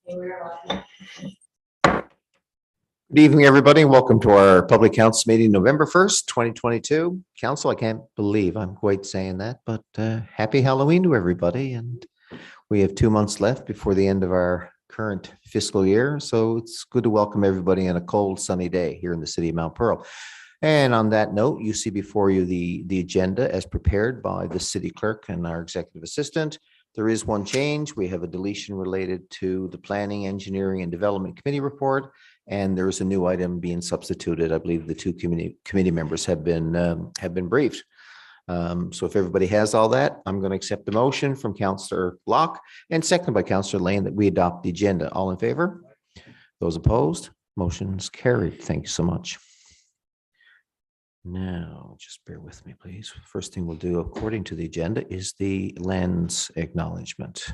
Good evening, everybody. Welcome to our public council meeting, November 1st, 2022. Council, I can't believe I'm quite saying that, but happy Halloween to everybody. And we have 2 months left before the end of our current fiscal year. So it's good to welcome everybody on a cold, sunny day here in the city of Mount Pearl. And on that note, you see before you the agenda as prepared by the city clerk and our executive assistant. There is one change. We have a deletion related to the Planning, Engineering and Development Committee report. And there is a new item being substituted. I believe the two committee members have been briefed. So if everybody has all that, I'm going to accept the motion from Councillor Locke and seconded by Councillor Lane that we adopt the agenda. All in favor? Those opposed? Motion's carried. Thank you so much. Now, just bear with me, please. First thing we'll do, according to the agenda, is the lands acknowledgement.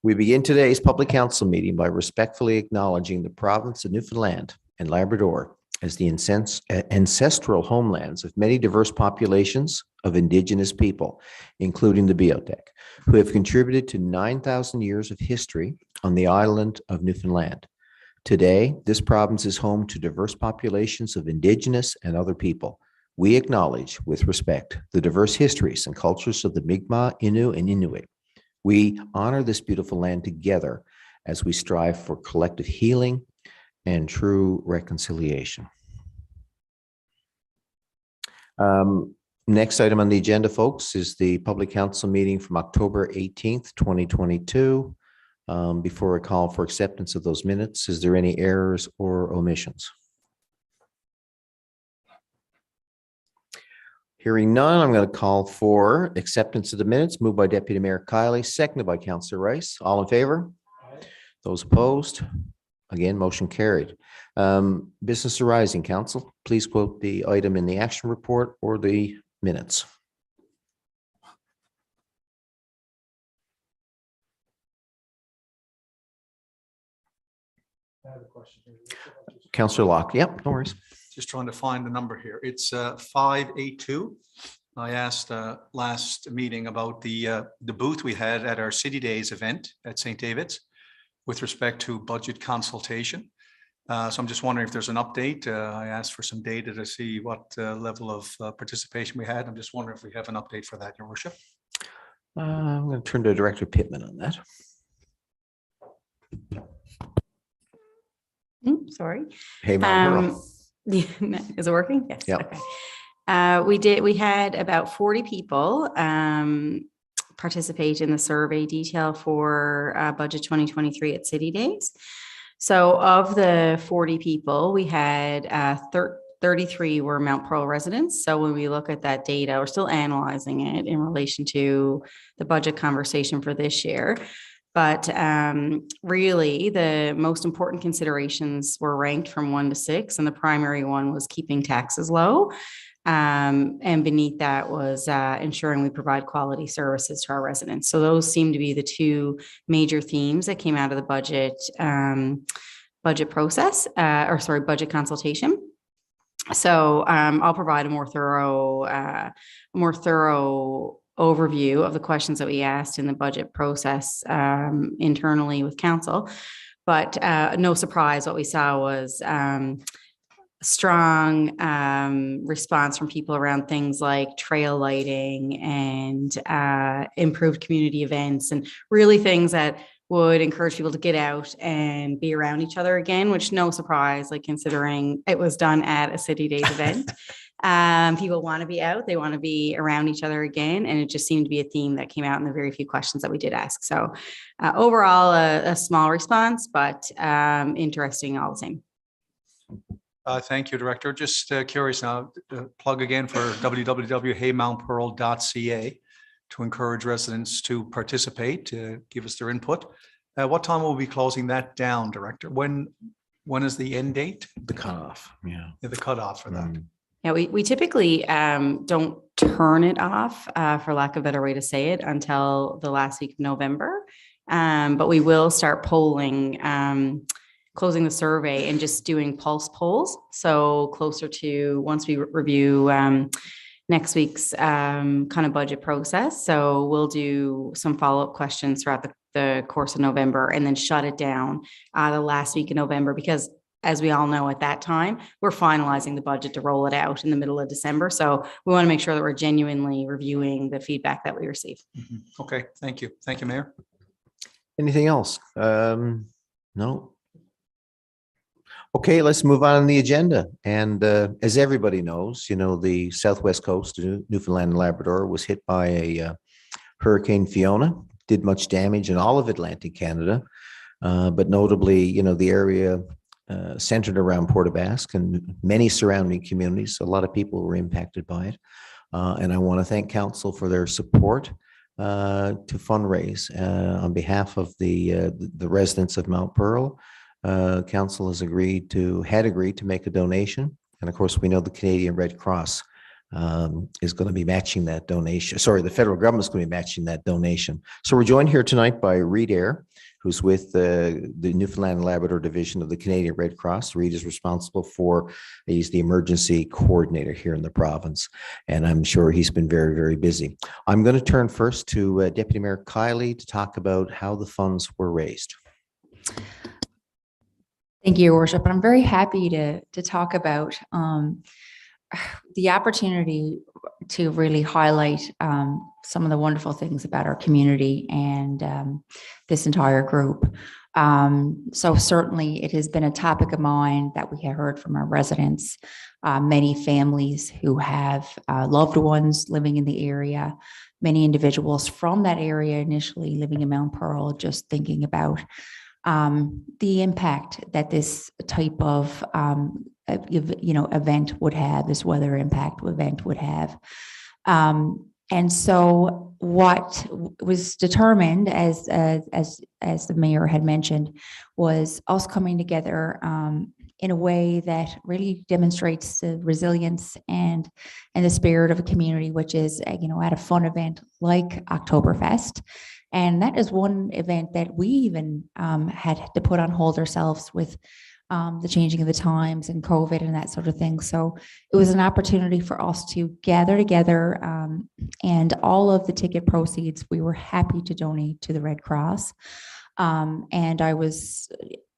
We begin today's public council meeting by respectfully acknowledging the province of Newfoundland and Labrador as the ancestral homelands of many diverse populations of Indigenous people, including the Beothuk, who have contributed to 9,000 years of history on the island of Newfoundland. Today, this province is home to diverse populations of Indigenous and other people. We acknowledge with respect the diverse histories and cultures of the Mi'kmaq, Innu, and Inuit. We honor this beautiful land together as we strive for collective healing and true reconciliation. Next item on the agenda, folks, is the public council meeting from October 18th, 2022. Before I call for acceptance of those minutes, is there any errors or omissions? Hearing none, I'm going to call for acceptance of the minutes, moved by Deputy Mayor Kiley, seconded by Councillor Rice. All in favor? Aye. Those opposed? Again, motion carried. Business arising, Council. Please quote the item in the action report or the minutes. I have a question here. Councillor Locke. Yep, no worries. Just trying to find the number here. It's 582. I asked last meeting about the booth we had at our City Days event at St. David's with respect to budget consultation. So I'm just wondering if there's an update. I asked for some data to see what level of participation we had. I'm just wondering if we have an update for that, Your Worship. I'm going to turn to Director Pittman on that. Sorry. Hey, Mount Pearl. Is it working? Yes. Yep. Okay. We had about 40 people participate in the survey detail for budget 2023 at City Days. So of the 40 people, we had 33 were Mount Pearl residents. So when we look at that data, we're still analyzing it in relation to the budget conversation for this year. But really, the most important considerations were ranked from 1 to 6, and the primary one was keeping taxes low. And beneath that was ensuring we provide quality services to our residents. So those seem to be the two major themes that came out of the budget process, budget consultation. So I'll provide a more thorough overview of the questions that we asked in the budget process internally with council. But no surprise, what we saw was strong response from people around things like trail lighting and improved community events, and really things that would encourage people to get out and be around each other again, which no surprise, like considering it was done at a City Days event. People want to be out, they want to be around each other again. And it just seemed to be a theme that came out in the very few questions that we did ask. So overall, a small response, but interesting all the same. Thank you, Director. Just curious now, plug again for www.heymountpearl.ca to encourage residents to participate, give us their input. What time will we be closing that down, Director? When is the end date? The cutoff. Yeah, the cutoff for that. Yeah, we typically don't turn it off, for lack of a better way to say it, until the last week of November. But we will start polling, closing the survey and just doing pulse polls. So closer to once we review next week's kind of budget process. So we'll do some follow-up questions throughout the course of November and then shut it down the last week of November, because as we all know, at that time, we're finalizing the budget to roll it out in the middle of December. So we want to make sure that we're genuinely reviewing the feedback that we receive. Okay, thank you. Thank you, Mayor. Anything else? No. Okay, let's move on the agenda. And as everybody knows, the Southwest Coast, Newfoundland and Labrador, was hit by a Hurricane Fiona, did much damage in all of Atlantic Canada, but notably, the area centered around Port aux Basques and many surrounding communities. A lot of people were impacted by it. And I want to thank council for their support to fundraise on behalf of the residents of Mount Pearl. Council had agreed to make a donation. And of course, we know the Canadian Red Cross is going to be matching that donation. Sorry, the federal government is going to be matching that donation. So we're joined here tonight by Reid Eyre, who's with the Newfoundland and Labrador division of the Canadian Red Cross. Reid is responsible he's the emergency coordinator here in the province, and I'm sure he's been very, very busy. I'm going to turn first to Deputy Mayor Kiley to talk about how the funds were raised. Thank you, Your Worship. And I'm very happy to talk about the opportunity to really highlight some of the wonderful things about our community and this entire group. So certainly it has been a topic of mind that we have heard from our residents, many families who have loved ones living in the area, many individuals from that area initially living in Mount Pearl, just thinking about the impact that this type of event would have, this weather impact event would have. And so what was determined, as the mayor had mentioned, was us coming together in a way that really demonstrates the resilience and the spirit of a community, which is, at a fun event like Oktoberfest. And that is one event that we even had to put on hold ourselves with the changing of the times and COVID and that sort of thing. So it was an opportunity for us to gather together, and all of the ticket proceeds we were happy to donate to the Red Cross. And I was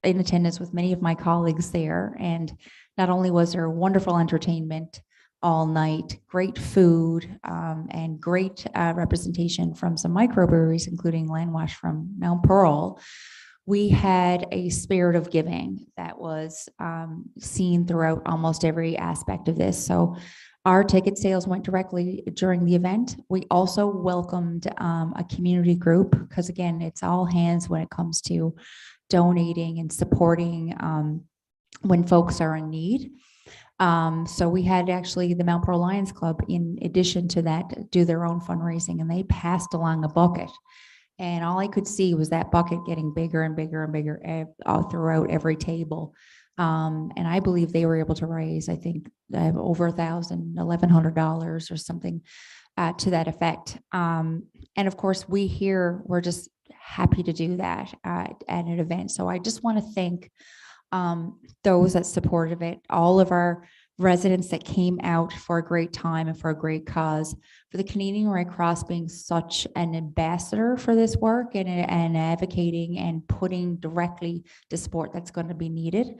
in attendance with many of my colleagues there. And not only was there wonderful entertainment all night, great food, and great representation from some microbreweries, including Landwash from Mount Pearl, we had a spirit of giving that was seen throughout almost every aspect of this. So our ticket sales went directly during the event. We also welcomed a community group, because again, it's all hands when it comes to donating and supporting when folks are in need. So we had actually the Mount Pearl Lions Club, in addition to that, do their own fundraising, and they passed along a bucket. And all I could see was that bucket getting bigger and bigger and bigger all throughout every table. And I believe they were able to raise, I think, over $1,100 or something to that effect. And of course, we're just happy to do that at an event. So I just want to thank those that supported it, all of our residents that came out for a great time and for a great cause, for the Canadian Red Cross being such an ambassador for this work and advocating and putting directly the support that's going to be needed.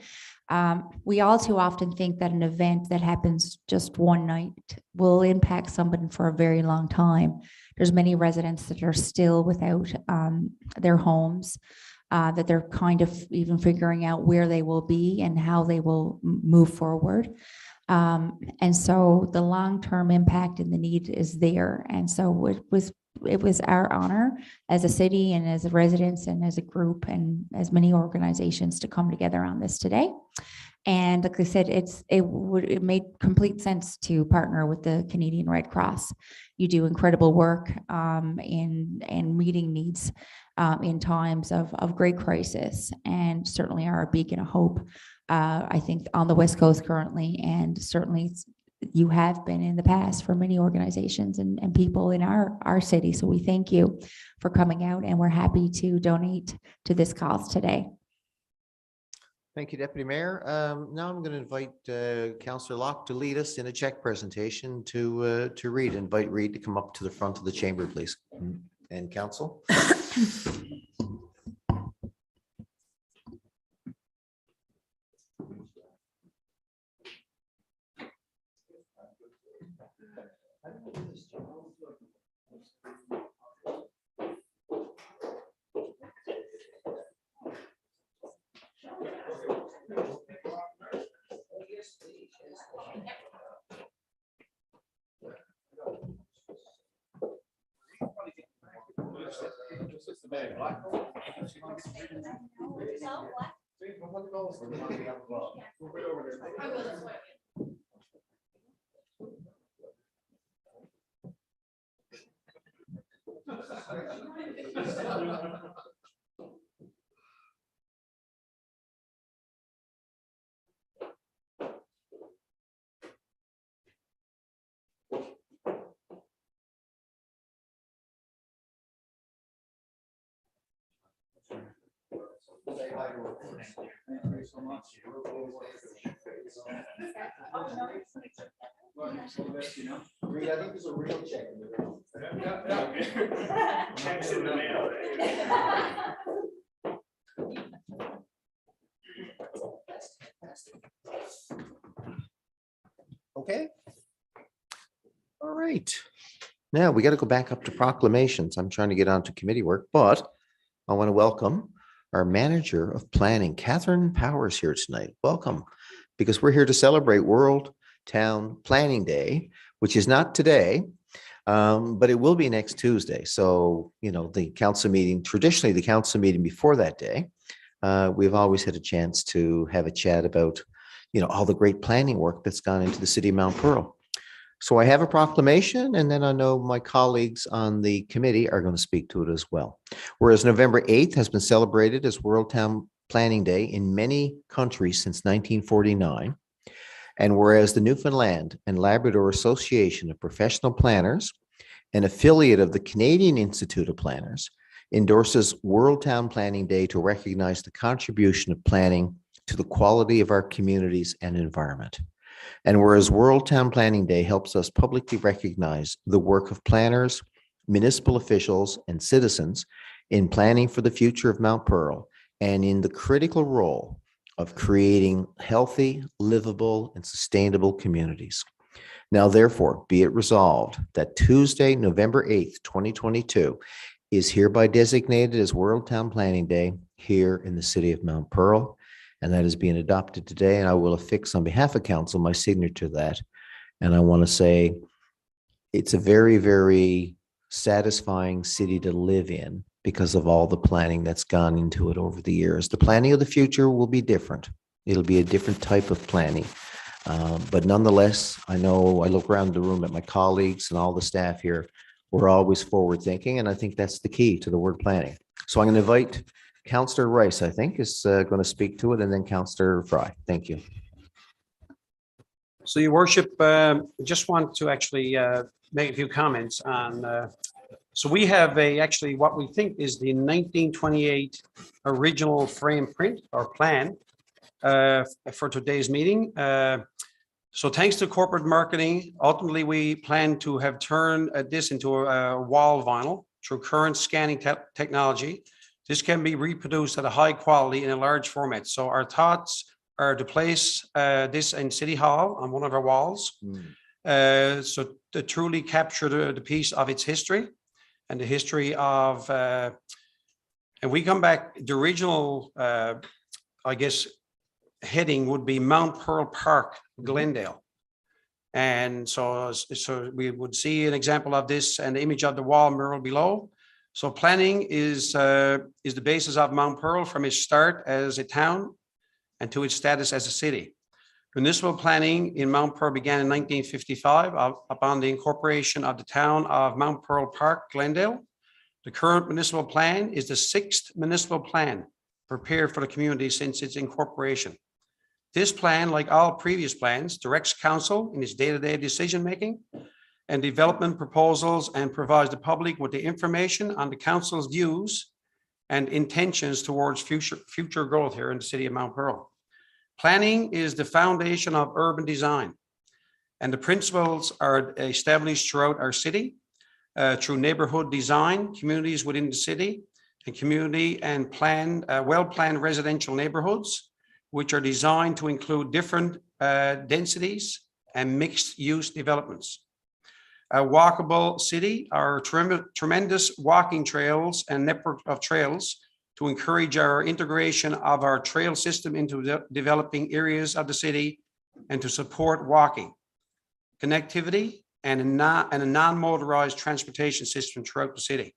We all too often think that an event that happens just one night will impact someone for a very long time. There's many residents that are still without their homes, that they're kind of even figuring out where they will be and how they will move forward. And so the long-term impact and the need is there. And so it was our honor as a city and as a residents and as a group and as many organizations to come together on this today. And like I said, it made complete sense to partner with the Canadian Red Cross. You do incredible work in meeting needs in times of great crisis, and certainly are a beacon of hope, I think, on the West Coast currently, and certainly you have been in the past for many organizations and people in our city. So we thank you for coming out, and we're happy to donate to this cause today. Thank you, Deputy Mayor. Now I'm going to invite Councillor Locke to lead us in a check presentation to Reid. Invite Reid to come up to the front of the chamber, please. And Council. I think there's a real check in the room. Checks in the mail. Okay. All right. Now we got to go back up to proclamations. I'm trying to get on to committee work, but I want to welcome our manager of planning, Catherine Powers, here tonight. Welcome, because we're here to celebrate World Town Planning Day, which is not today, but it will be next Tuesday. So, you know, the council meeting, traditionally the council meeting before that day, we've always had a chance to have a chat about, you know, all the great planning work that's gone into the city of Mount Pearl. So I have a proclamation, and then I know my colleagues on the committee are going to speak to it as well. Whereas November 8th has been celebrated as World Town Planning Day in many countries since 1949. And whereas the Newfoundland and Labrador Association of Professional Planners, an affiliate of the Canadian Institute of Planners, endorses World Town Planning Day to recognize the contribution of planning to the quality of our communities and environment. And whereas World Town Planning Day helps us publicly recognize the work of planners, municipal officials, and citizens in planning for the future of Mount Pearl and in the critical role of creating healthy, livable, and sustainable communities. Now, therefore, be it resolved that Tuesday, November 8th, 2022 is hereby designated as World Town Planning Day here in the city of Mount Pearl. And that is being adopted today. And I will affix on behalf of council my signature to that. And I want to say it's a very, very satisfying city to live in because of all the planning that's gone into it over the years. The planning of the future will be different. It'll be a different type of planning. But nonetheless, I know I look around the room at my colleagues and all the staff here. We're always forward thinking. And I think that's the key to the word planning. So I'm going to invite Councillor Rice, I think, is going to speak to it, and then Councillor Fry. Thank you. So, Your Worship, just want to actually make a few comments on. So we have actually what we think is the 1928 original frame print or plan for today's meeting. So thanks to corporate marketing, ultimately we plan to have turned this into a wall vinyl through current scanning technology. This can be reproduced at a high quality in a large format. So our thoughts are to place this in City Hall on one of our walls. So to truly capture the piece of its history and the history of, and we come back, the original, I guess, heading would be Mount Pearl Park, Glendale. And so we would see an example of this and the image of the wall mural below. So planning is the basis of Mount Pearl from its start as a town and to its status as a city. Municipal planning in Mount Pearl began in 1955 upon the incorporation of the town of Mount Pearl Park, Glendale. The current municipal plan is the 6th municipal plan prepared for the community since its incorporation. This plan, like all previous plans, directs council in its day-to-day decision-making and development proposals and provides the public with the information on the council's views and intentions towards future growth here in the city of Mount Pearl. Planning is the foundation of urban design, and the principles are established throughout our city through neighborhood design, communities within the city, and community and well-planned residential neighborhoods, which are designed to include different densities and mixed-use developments. A walkable city are tremendous walking trails and network of trails to encourage our integration of our trail system into developing areas of the city and to support walking, connectivity, and a non-motorized transportation system throughout the city.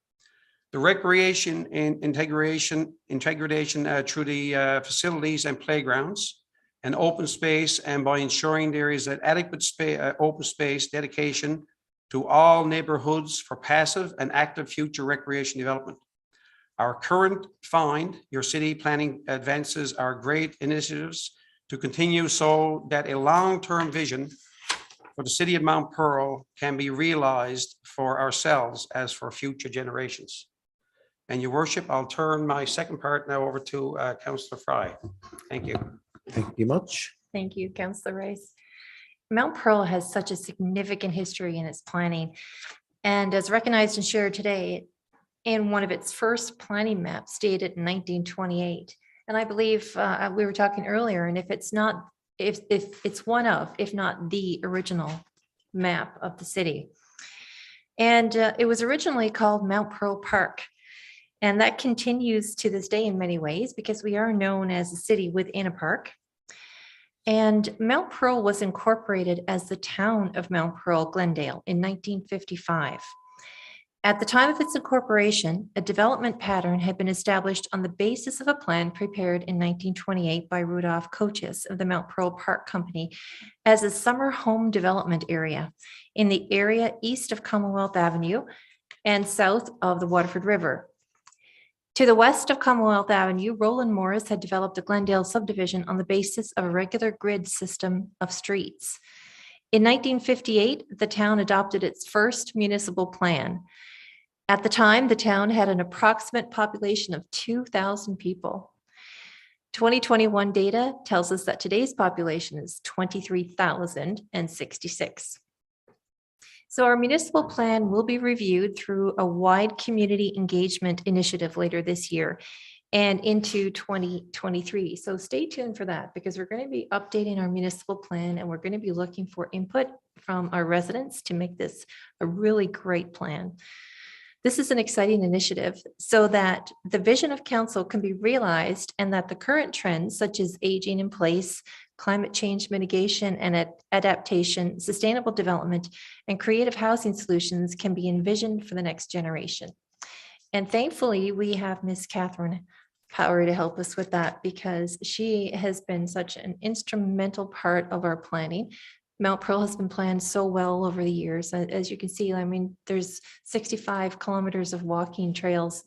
The recreation and integration through the facilities and playgrounds and open space, and by ensuring there is an adequate open space dedication to all neighborhoods for passive and active future recreation development. Our current find, your city planning advances are great initiatives to continue so that a long-term vision for the city of Mount Pearl can be realized for ourselves as for future generations. And your worship, I'll turn my second part now over to Councillor Fry. Thank you. Thank you much. Thank you, Councillor Rice. Mount Pearl has such a significant history in its planning, and as recognized and shared today, in one of its first planning maps dated in 1928. And I believe we were talking earlier, and if it's one of, if not the original map of the city. And it was originally called Mount Pearl Park. And that continues to this day in many ways because we are known as a city within a park. And Mount Pearl was incorporated as the town of Mount Pearl, Glendale in 1955. At the time of its incorporation, a development pattern had been established on the basis of a plan prepared in 1928 by Rudolph Kochis of the Mount Pearl Park Company as a summer home development area in the area east of Commonwealth Avenue and south of the Waterford River. To the west of Commonwealth Avenue, Roland Morris had developed a Glendale subdivision on the basis of a regular grid system of streets. In 1958, the town adopted its first municipal plan. At the time, the town had an approximate population of 2,000 people. 2021 data tells us that today's population is 23,066. So our municipal plan will be reviewed through a wide community engagement initiative later this year and into 2023. So stay tuned for that because we're going to be updating our municipal plan and we're going to be looking for input from our residents to make this a really great plan. This is an exciting initiative so that the vision of council can be realized and that the current trends such as aging in place, climate change mitigation and adaptation, sustainable development, and creative housing solutions can be envisioned for the next generation. And thankfully, we have Ms. Catherine Power to help us with that because she has been such an instrumental part of our planning. Mount Pearl has been planned so well over the years. As you can see, I mean, there's 65 kilometers of walking trails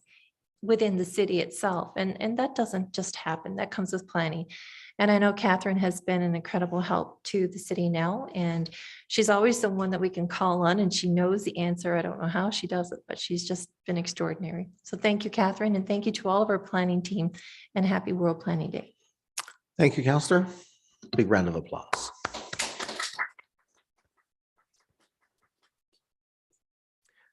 within the city itself. And that doesn't just happen. That comes with planning. And I know Catherine has been an incredible help to the city now. And she's always the one that we can call on and she knows the answer. I don't know how she does it, but she's just been extraordinary. So thank you, Catherine. And thank you to all of our planning team and happy World Planning Day. Thank you, Councillor. Big round of applause.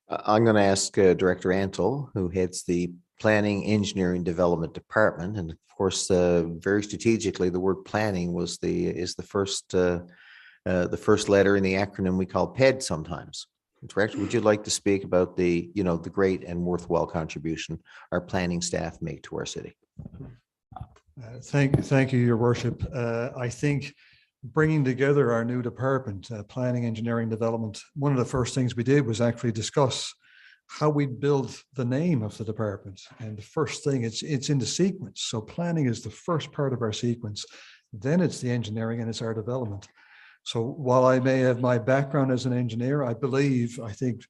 I'm going to ask Director Antle, who heads the Planning, Engineering, Development Department, and of course, very strategically, the word planning is the first letter in the acronym we call PED sometimes. Director, would you like to speak about the great and worthwhile contribution our planning staff make to our city? Thank you, Your Worship. I think bringing together our new department, Planning, Engineering, Development, one of the first things we did was actually discuss how we build the name of the department. And the first thing, it's in the sequence. So planning is the first part of our sequence. Then it's the engineering and it's our development. So while I may have my background as an engineer, I think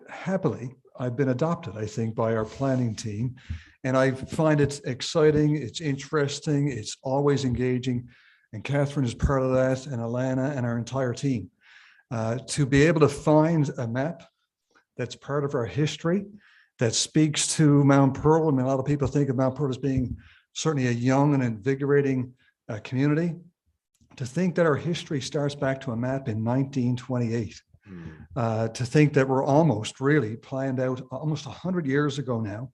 happily, I've been adopted, I think, by our planning team. And I find it exciting, it's interesting, it's always engaging. And Catherine is part of that, and Alana and our entire team. To be able to find a map that's part of our history, that speaks to Mount Pearl. I mean, a lot of people think of Mount Pearl as being certainly a young and invigorating community. To think that our history starts back to a map in 1928. To think that we're almost really planned out almost 100 years ago now.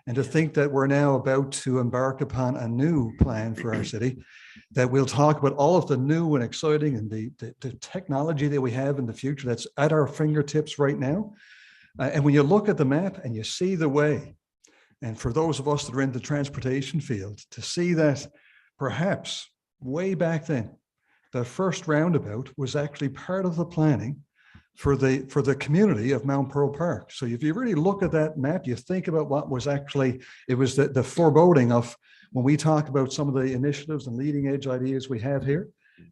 And to think that we're now about to embark upon a new plan for our city, that we'll talk about all of the new and exciting and the technology that we have in the future that's at our fingertips right now. And when you look at the map and you see the way, and for those of us that are in the transportation field, to see that perhaps way back then, the first roundabout was actually part of the planning for the community of Mount Pearl Park. So if you really look at that map, you think about what was actually, it was the foreboding of when we talk about some of the initiatives and leading edge ideas we have here,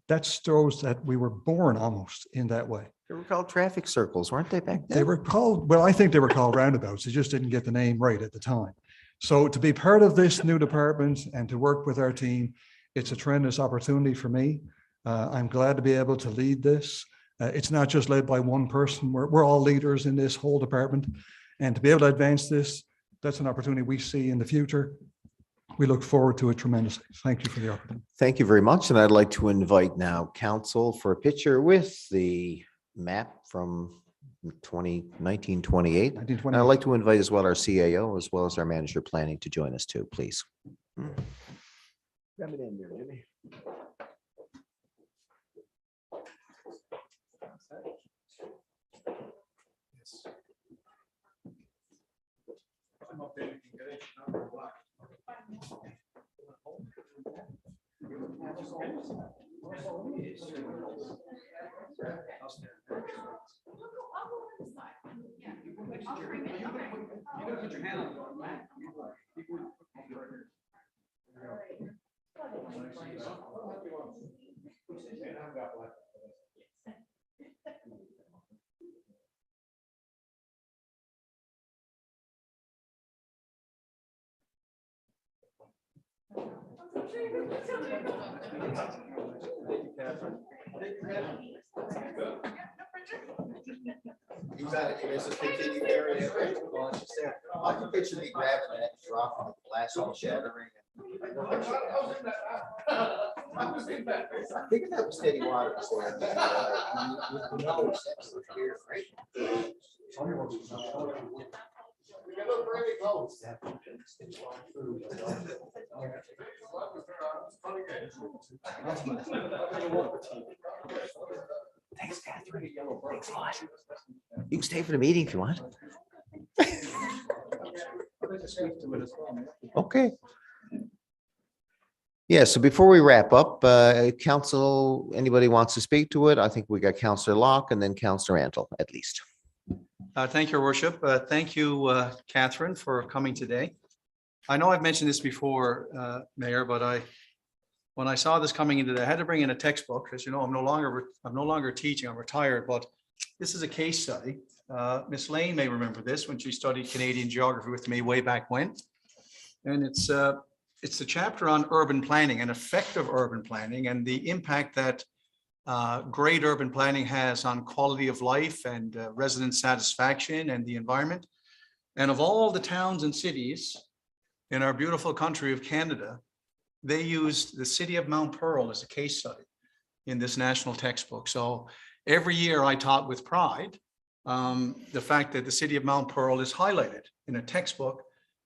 that shows that we were born almost in that way. They were called traffic circles, weren't they back They then? were called, well, I think they were called roundabouts. They just didn't get the name right at the time. So to be part of this new department and to work with our team, it's a tremendous opportunity for me. I'm glad to be able to lead this. It's not just led by one person. We're all leaders in this whole department. And to be able to advance this, that's an opportunity we see in the future. We look forward to it tremendously. Thank you for the opportunity. Thank you very much. And I'd like to invite now council for a picture with the map from 1928. And I'd 1920. like to invite as well our CAO as well as our manager planning to join us too, please. Grab it in there, Jimmy. You got it. There's a continued area. I can picture me grabbing that, dropping the glass all shattering. I think that was Teddy Waters. Thanks, Catherine. Thanks a lot. You can stay for the meeting if you want. Okay. Yeah, so before we wrap up, council, anybody wants to speak to it? I think we got Councillor Locke and then Councillor Antle at least. Thank you, Your Worship. Thank you, Catherine, for coming today. I know I've mentioned this before, Mayor, but when I saw this coming into I had to bring in a textbook because, you know, I'm no longer teaching, I'm retired, but this is a case study. Miss Lane may remember this when she studied Canadian geography with me way back when. And it's the chapter on urban planning and effective urban planning and the impact that great urban planning has on quality of life and resident satisfaction and the environment. And of all the towns and cities in our beautiful country of Canada, they used the city of Mount Pearl as a case study in this national textbook. So every year I taught with pride the fact that the city of Mount Pearl is highlighted in a textbook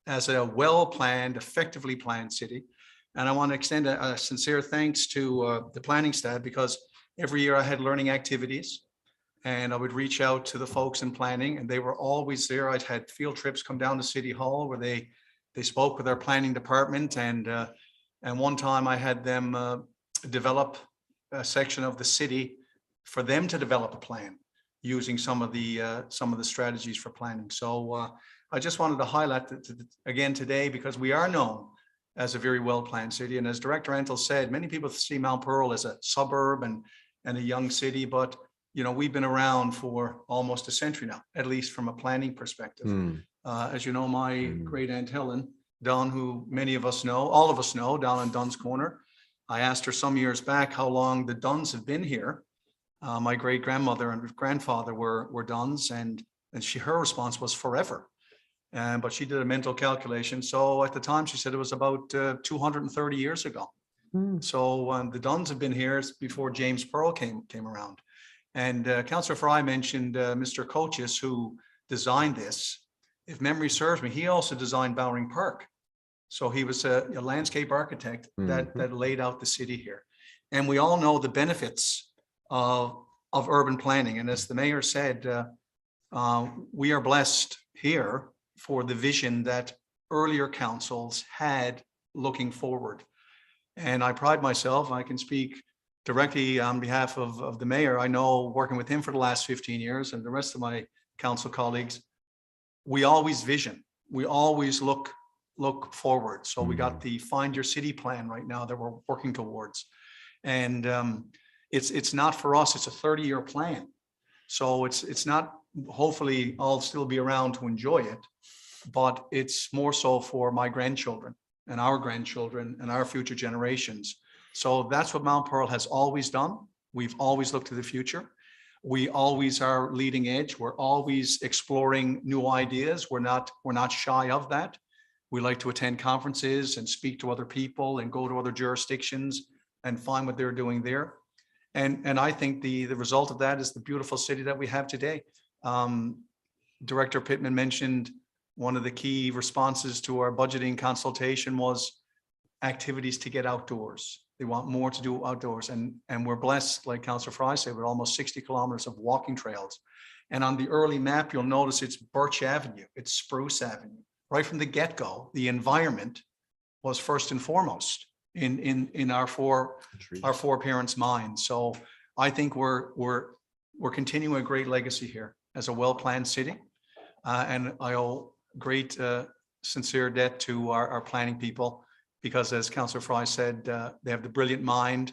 as a well-planned, effectively planned city. And I want to extend a sincere thanks to the planning staff because every year I had learning activities and I would reach out to the folks in planning and they were always there. I'd had field trips come down to City Hall where they spoke with our planning department and one time I had them develop a section of the city for them to develop a plan using some of the strategies for planning. So I just wanted to highlight that again today because we are known as a very well-planned city. And as Director Antle said, many people see Mount Pearl as a suburb and a young city, but you know, we've been around for almost a century now, at least from a planning perspective. As you know, my great aunt Helen Dunn, who many of us know, all of us know, down on Dunn's Corner. I asked her some years back how long the Dunns have been here. My great grandmother and grandfather were Dunns, and her response was forever. But she did a mental calculation. So at the time, she said it was about 230 years ago. So the Dunns have been here before James Pearl came around. And Councillor Fry mentioned Mr. Coaches, who designed this. If memory serves me, he also designed Bowring Park. So he was a landscape architect that laid out the city here. And we all know the benefits of urban planning. And as the mayor said, we are blessed here for the vision that earlier councils had looking forward. And I pride myself, I can speak directly on behalf of the mayor, I know working with him for the last 15 years and the rest of my council colleagues, we always vision, we always look forward. So we got the Find Your City plan right now that we're working towards. And it's not for us, it's a 30-year plan. So it's not, hopefully I'll still be around to enjoy it, but it's more so for my grandchildren and our grandchildren and our future generations. So that's what Mount Pearl has always done. We've always looked to the future. We always are leading edge. We're always exploring new ideas. We're not shy of that. We like to attend conferences and speak to other people and go to other jurisdictions and find what they're doing there. And I think the result of that is the beautiful city that we have today. Director Pittman mentioned one of the key responses to our budgeting consultation was activities to get outdoors. They want more to do outdoors. And we're blessed, like Councillor Fry said, with almost 60 kilometers of walking trails. And on the early map, you'll notice it's Birch Avenue, it's Spruce Avenue. Right from the get-go, the environment was first and foremost in our four parents' minds. So I think we're continuing a great legacy here as a well-planned city. And I owe great sincere debt to our planning people, because as Councillor Fry said, they have the brilliant mind.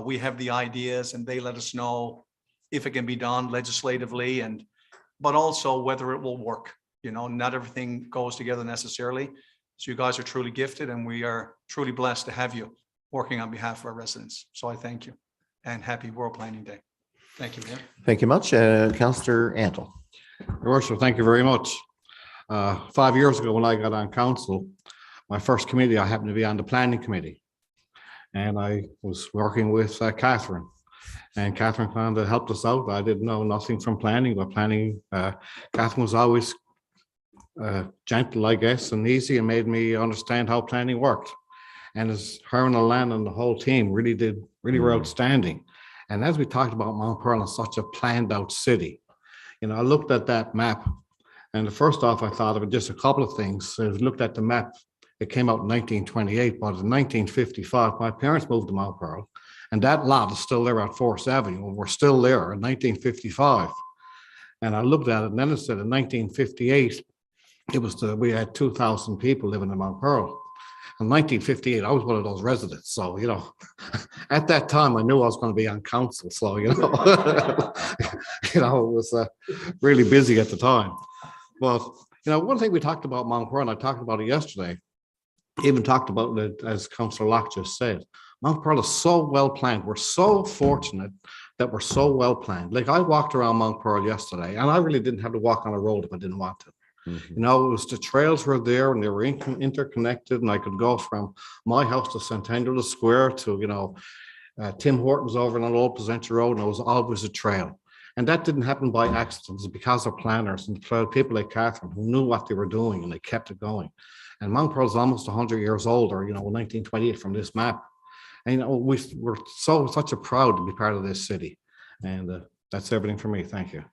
We have the ideas and they let us know if it can be done legislatively, but also whether it will work. You know, not everything goes together necessarily. So you guys are truly gifted and we are truly blessed to have you working on behalf of our residents. So I thank you and happy World Planning Day. Thank you, Mayor. Thank you much. Councillor Antle. Your Worship, thank you very much. 5 years ago when I got on council, my first committee, I happened to be on the planning committee. And I was working with Catherine. And Catherine kind of helped us out. I didn't know nothing from planning, but planning, Catherine was always gentle, I guess, and easy, and made me understand how planning worked. And as her and Alana and the whole team really were outstanding. And as we talked about Mount Pearl as such a planned out city, you know, I looked at that map, and first off, I thought of just a couple of things. So I looked at the map. It came out in 1928, but in 1955, my parents moved to Mount Pearl, and that lot is still there at 4th Avenue, and we're still there in 1955. And I looked at it, and then it said in 1958, we had 2,000 people living in Mount Pearl. In 1958, I was one of those residents. So, you know, at that time, I knew I was going to be on council. So, you know, it was really busy at the time. But, you know, one thing we talked about Mount Pearl, and I talked about it yesterday, even talked about it as Councillor Locke just said, Mount Pearl is so well planned. We're so fortunate that we're so well planned. Like I walked around Mount Pearl yesterday, and I really didn't have to walk on a road if I didn't want to. You know, it was the trails were there and they were interconnected, and I could go from my house to Centennial Square to, you know, Tim Hortons over on Old Placentia Road, and it was always a trail. And that didn't happen by accident. It's because of planners and people like Catherine who knew what they were doing and they kept it going. And Mount Pearl is almost 100 years older, you know, 1928 from this map. And, you know, we're such a proud to be part of this city. And that's everything for me. Thank you.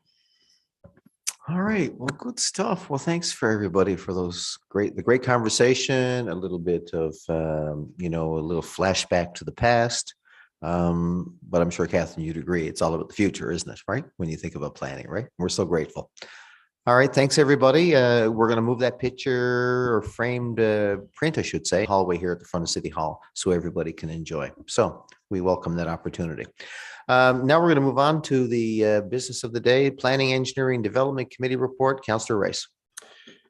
All right, well, good stuff. Well, thanks for everybody for the great conversation, a little bit of, you know, a little flashback to the past. But I'm sure, Catherine, you'd agree, it's all about the future, isn't it? Right? When you think about planning, right? We're so grateful. All right, thanks, everybody. We're going to move that picture or framed print, I should say, hallway here at the front of City Hall so everybody can enjoy. So we welcome that opportunity. Now we're going to move on to the business of the day, Planning, Engineering, Development Committee report. Councillor Rice.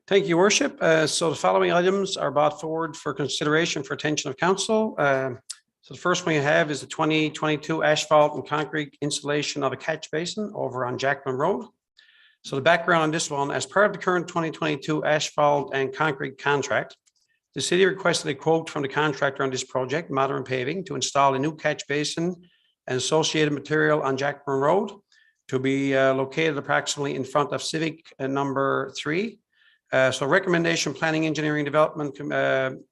Thank you, Worship. So the following items are brought forward for consideration for attention of council. So the first one you have is the 2022 asphalt and concrete installation of a catch basin over on Jackman Road. So the background on this one, as part of the current 2022 asphalt and concrete contract, the city requested a quote from the contractor on this project, Modern Paving, to install a new catch basin and associated material on Jackman Road to be located approximately in front of Civic number 3. So recommendation, Planning, Engineering, Development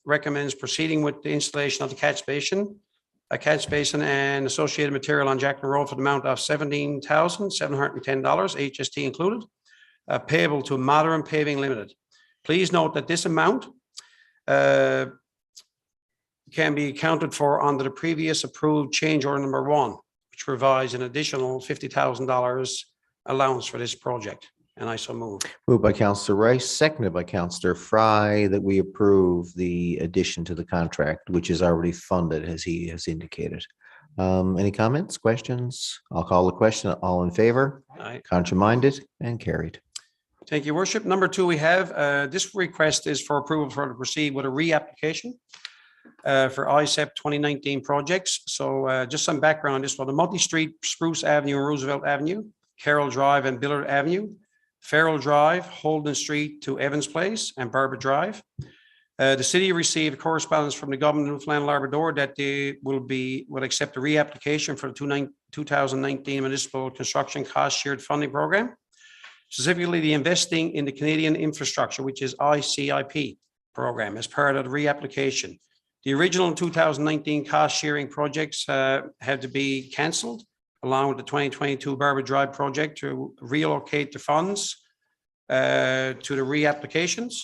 recommends proceeding with the installation of the catch basin and associated material on Jackman Road for the amount of $17,710, HST included, payable to Modern Paving Limited. Please note that this amount can be accounted for under the previous approved change order number 1, which provides an additional $50,000 allowance for this project. And I so move. Moved by Counselor Rice, seconded by Counselor Fry, that we approve the addition to the contract, which is already funded, as he has indicated. Any comments, questions? I'll call the question. All in favor? Aye. Contrary-minded and carried. Thank you, Worship. Number 2, we have, this request is for approval for to proceed with a reapplication for ISEP 2019 projects. So just some background, this one, the multi-street Spruce Avenue and Roosevelt Avenue, Carroll Drive and Billard Avenue, Farrell Drive, Holden Street to Evans Place and Barber Drive. The city received correspondence from the government of Newfoundland and Labrador that they will accept a reapplication for the 2019 municipal construction cost shared funding program. Specifically, the Investing in the Canadian Infrastructure, which is ICIP program, as part of the reapplication. The original 2019 cost sharing projects had to be cancelled, along with the 2022 Barber Drive project, to relocate the funds to the reapplications.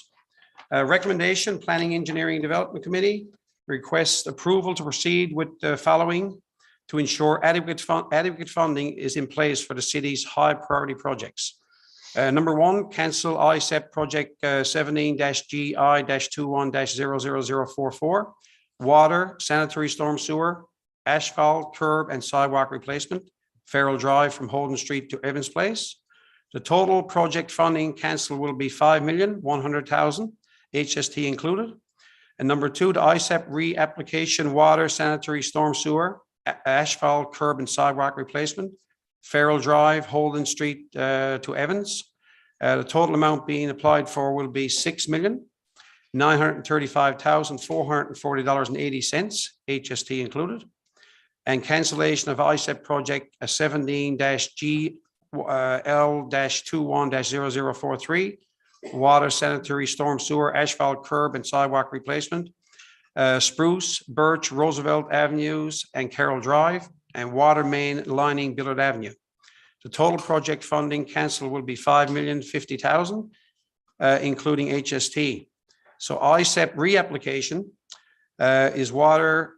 Recommendation, Planning, Engineering, and Development Committee requests approval to proceed with the following to ensure adequate funding is in place for the city's high priority projects. Number 1, cancel ISEP project 17-GI-21-00044, water, sanitary storm sewer, asphalt, curb and sidewalk replacement, Farrell Drive from Holden Street to Evans Place. The total project funding cancel will be $5,100,000, HST included. And number 2, the ISEP reapplication, water, sanitary storm sewer, asphalt, curb and sidewalk replacement, Farrell Drive, Holden Street to Evans. The total amount being applied for will be $6,935,440.80, HST included. And cancellation of ISEP project 17-GL-21-0043, water, sanitary storm sewer, asphalt, curb and sidewalk replacement, Spruce, Birch, Roosevelt Avenues and Carroll Drive, and water main lining Billard Avenue. The total project funding cancel will be $5,050,000, including HST. So ISEP reapplication is water,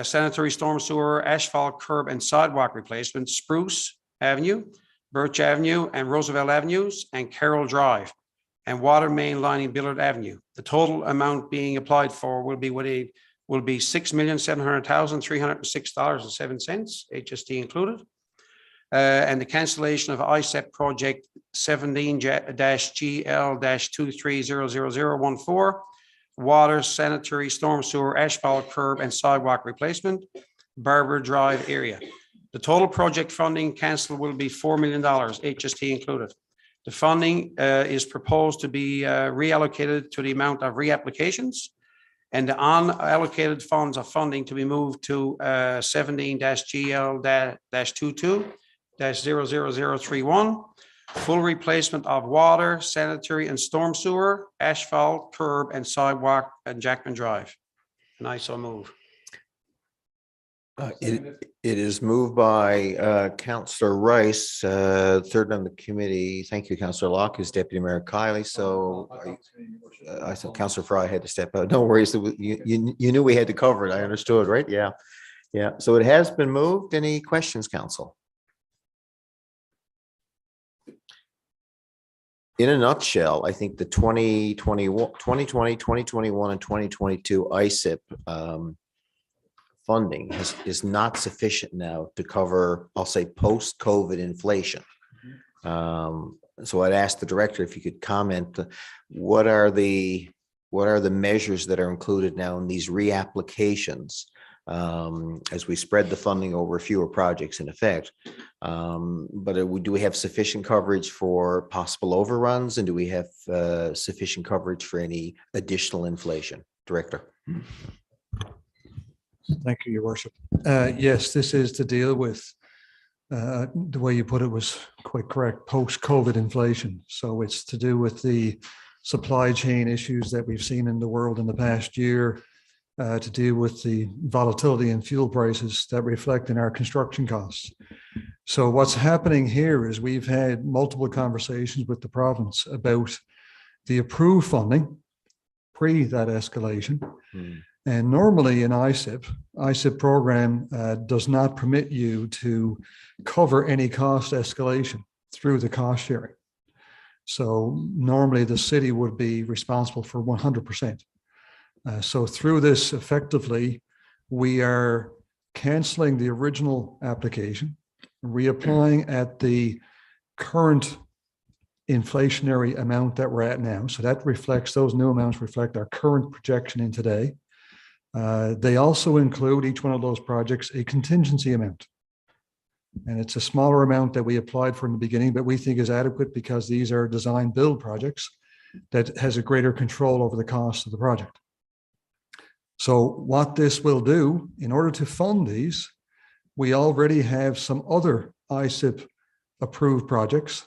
sanitary storm sewer, asphalt, curb and sidewalk replacement, Spruce Avenue, Birch Avenue and Roosevelt Avenues and Carroll Drive, and water main lining Billard Avenue. The total amount being applied for will be $6,700,306.07, HST included. And the cancellation of ISEP project 17-GL-23000014, water, sanitary storm sewer, asphalt, curb and sidewalk replacement, Barber Drive area. The total project funding cancel will be $4 million, HST included. The funding is proposed to be reallocated to the amount of reapplications, and the unallocated funds of funding to be moved to 17-GL-22-00031, full replacement of water, sanitary and storm sewer, asphalt, curb and sidewalk and Jackman Drive. And I so move. It is moved by Counselor Rice, third on the committee. Thank you, Counselor Locke, who's Deputy Mayor Kiley. So I thought Counselor Fry had to step out. No worries. You knew we had to cover it. I understood, right? Yeah. Yeah. So it has been moved. Any questions, Council? In a nutshell, I think the 2020, 2021 and 2022 ISIP funding is not sufficient now to cover, I'll say, post-COVID inflation. So I'd ask the director if you could comment, what are the measures that are included now in these reapplications as we spread the funding over fewer projects in effect? But do we have sufficient coverage for possible overruns, and do we have sufficient coverage for any additional inflation? Director. Thank you, Your Worship. Yes, this is to deal with, the way you put it was quite correct, post-COVID inflation. So it's to do with the supply chain issues that we've seen in the world in the past year, to deal with the volatility in fuel prices that reflect in our construction costs. So what's happening here is we've had multiple conversations with the province about the approved funding pre that escalation. And normally in ISIP program does not permit you to cover any cost escalation through the cost sharing. So normally the city would be responsible for 100%. So through this, effectively, we are canceling the original application, reapplying at the current inflationary amount that we're at now. So that reflects, those new amounts reflect our current projection in today. They also include, each one of those projects, a contingency amount. And it's a smaller amount that we applied for in the beginning, but we think is adequate because these are design build projects that has a greater control over the cost of the project. So what this will do, in order to fund these, we already have some other ISIP approved projects.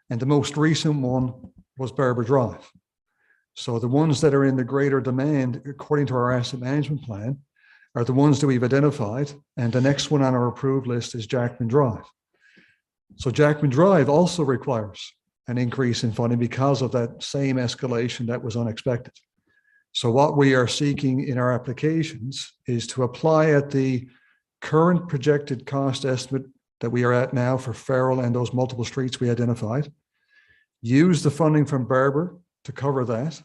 And the most recent one was Barber Drive. So the ones that are in the greater demand, according to our asset management plan, are the ones that we've identified. And the next one on our approved list is Jackman Drive. So Jackman Drive also requires an increase in funding because of that same escalation that was unexpected. So what we are seeking in our applications is to apply at the current projected cost estimate that we are at now for Farrell and those multiple streets we identified, use the funding from Barber to cover that,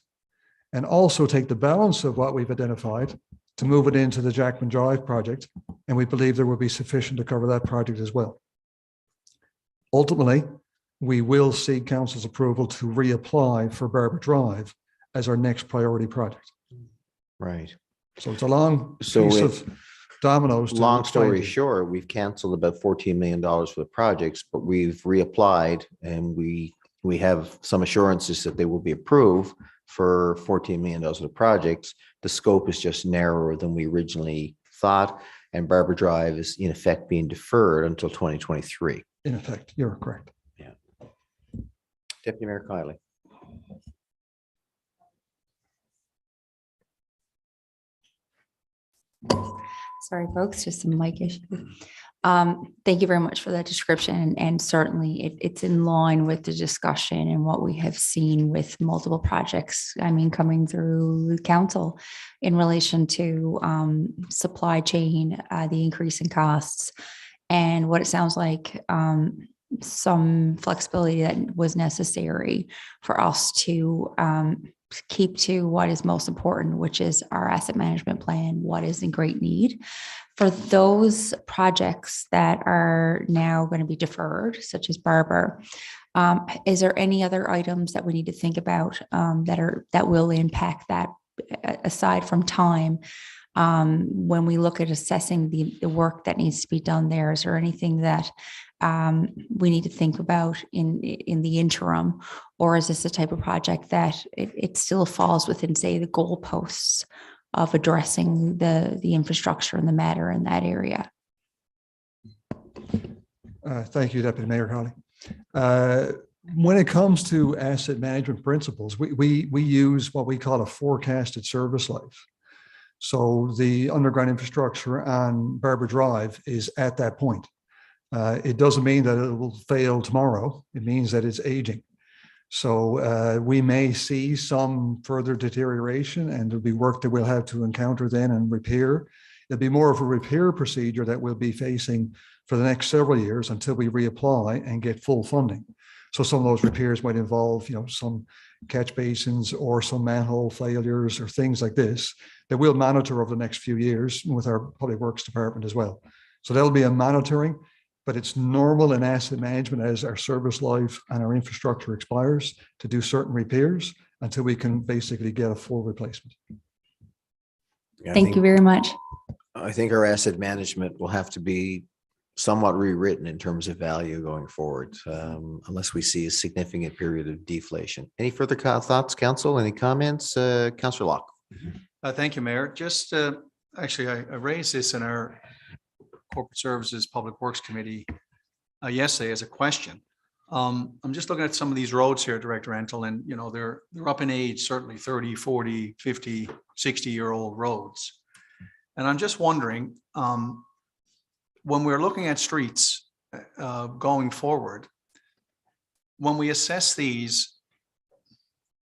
and also take the balance of what we've identified to move it into the Jackman Drive project. And we believe there will be sufficient to cover that project as well. Ultimately, we will seek council's approval to reapply for Barber Drive as our next priority project. Right. So it's a long So piece it- of dominoes. to Long explain story to you. short, we've canceled about $14 million for the projects, but we've reapplied and we have some assurances that they will be approved for $14 million of the projects. The scope is just narrower than we originally thought, and Barber Drive is in effect being deferred until 2023. In effect, you're correct. Deputy Mayor Kiley. Sorry, folks, just some mic issue. Thank you very much for that description. And certainly it's in line with the discussion and what we have seen with multiple projects, coming through council in relation to supply chain, the increase in costs, and what it sounds like some flexibility that was necessary for us to keep to what is most important, which is our asset management plan, what is in great need. For those projects that are now going to be deferred, such as Barber, is there any other items that we need to think about that will impact that, aside from time? When we look at assessing the work that needs to be done there, is there anything that we need to think about in the interim, or is this a type of project that it still falls within, say, the goalposts of addressing the infrastructure and the matter in that area? Thank you, Deputy Mayor Hawley. When it comes to asset management principles, we use what we call a forecasted service life. So the underground infrastructure on Barber Drive is at that point. It doesn't mean that it will fail tomorrow. It means that it's aging. So we may see some further deterioration, and there'll be work that we'll have to encounter then and repair. It'll be more of a repair procedure that we'll be facing for the next several years until we reapply and get full funding. So some of those repairs might involve, some catch basins or some manhole failures or things like this that we'll monitor over the next few years with our Public Works Department as well. So that'll be a monitoring, but it's normal in asset management as our service life and our infrastructure expires to do certain repairs until we can basically get a full replacement. Thank you very much. I think our asset management will have to be somewhat rewritten in terms of value going forward, unless we see a significant period of deflation. Any further thoughts, council? Any comments? Councillor Locke. Thank you, Mayor. Just actually, I raised this in our Corporate Services Public Works Committee yesterday as a question. I'm just looking at some of these roads here, Director Rental, and they're up in age, certainly 30, 40, 50, 60-year-old roads. And I'm just wondering, when we're looking at streets going forward, when we assess these,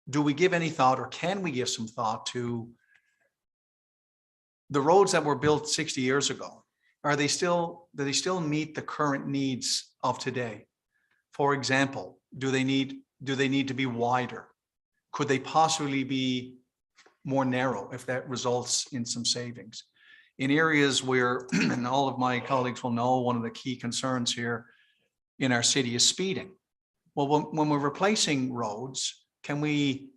do we give any thought, or can we give some thought to the roads that were built 60 years ago, do they still meet the current needs of today? For example, do they need to be wider? Could they possibly be more narrow if that results in some savings? In areas where, and all of my colleagues will know, one of the key concerns here in our city is speeding. Well, when we're replacing roads, can we,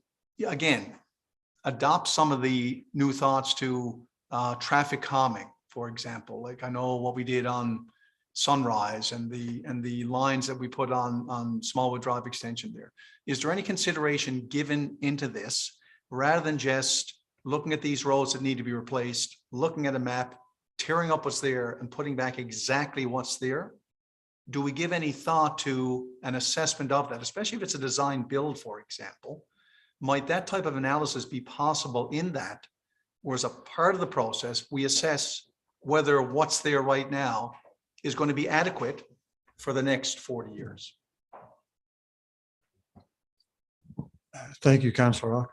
again, adopt some of the new thoughts to traffic calming, for example? Like I know what we did on Sunrise and the lines that we put on Smallwood Drive extension there. Is there any consideration given into this rather than just looking at these roads that need to be replaced, looking at a map, tearing up what's there and putting back exactly what's there? Do we give any thought to an assessment of that, especially if it's a design build, for example? Might that type of analysis be possible in that, or as a part of the process, we assess whether what's there right now is going to be adequate for the next 40 years? Thank you, Councillor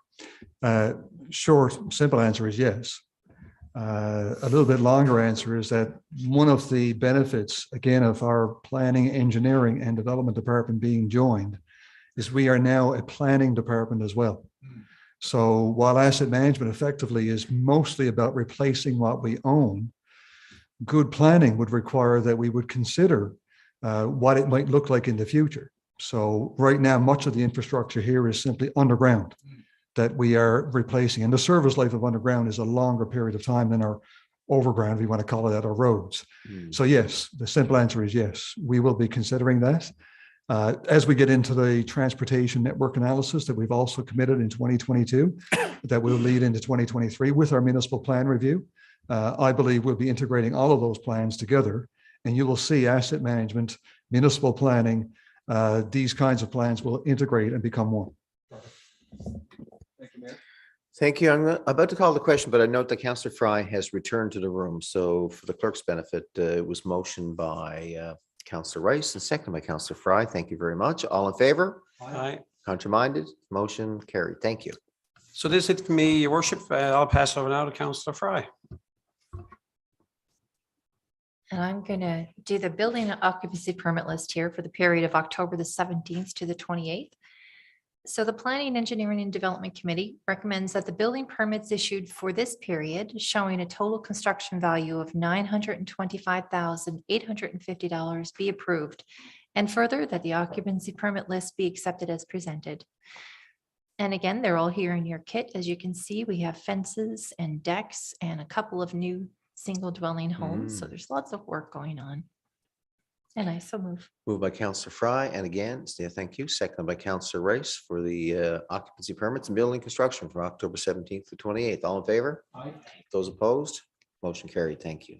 Rock. Short, simple answer is yes. A little bit longer answer is that one of the benefits, again, of our planning, engineering and development department being joined is we are now a planning department as well. So while asset management effectively is mostly about replacing what we own, good planning would require that we would consider what it might look like in the future. So right now, much of the infrastructure here is simply underground that we are replacing. And the service life of underground is a longer period of time than our overground, if you want to call it that, our roads. So yes, the simple answer is yes, we will be considering that. As we get into the transportation network analysis that we've also committed in 2022, that will lead into 2023 with our municipal plan review, I believe we'll be integrating all of those plans together, and you will see asset management, municipal planning, these kinds of plans will integrate and become one. Thank you, Mayor. Thank you. I'm about to call the question, but I note that Councillor Fry has returned to the room. So for the clerk's benefit, it was motioned by Councillor Rice and seconded by Councillor Fry. Thank you very much. All in favor? Aye. Contrary-minded? Motion carried. Thank you. So this is it for me, Your Worship. I'll pass over now to Councillor Fry. And I'm going to do the building and occupancy permit list here for the period of October the 17th to the 28th. So the Planning, Engineering and Development Committee recommends that the building permits issued for this period showing a total construction value of $925,850 be approved. And further, that the occupancy permit list be accepted as presented. And again, they're all here in your kit. As you can see, we have fences and decks and a couple of new single dwelling homes. So there's lots of work going on. And I so move. Moved by Councillor Fry, and again, thank you. Seconded by Councillor Rice for the occupancy permits and building construction from October 17th to 28th. All in favor? Aye. Those opposed? Motion carried. Thank you.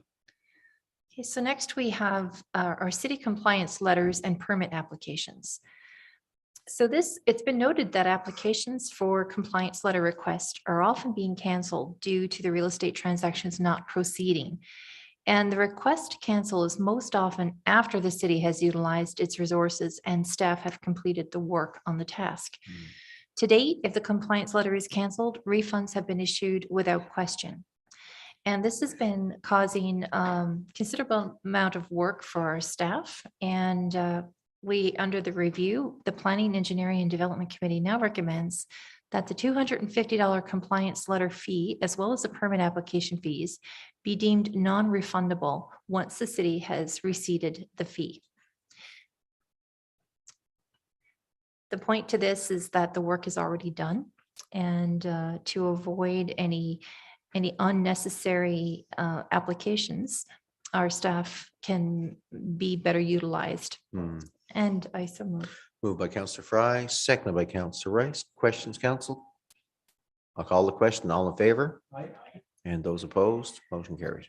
Okay, so next we have our city compliance letters and permit applications. So it's been noted that applications for compliance letter requests are often being canceled due to the real estate transactions not proceeding. And the request to cancel is most often after the city has utilized its resources and staff have completed the work on the task. To date, if the compliance letter is canceled, refunds have been issued without question. And this has been causing considerable amount of work for our staff. And under the review, the Planning, Engineering and Development Committee now recommends that the $250 compliance letter fee, as well as the permit application fees, be deemed non-refundable once the city has receipted the fee. The point to this is that the work is already done, and to avoid any unnecessary applications, our staff can be better utilized. And I so move. Moved by Councillor Fry, seconded by Councillor Rice. Questions, council? I'll call the question. All in favor? Aye. And those opposed? Motion carries.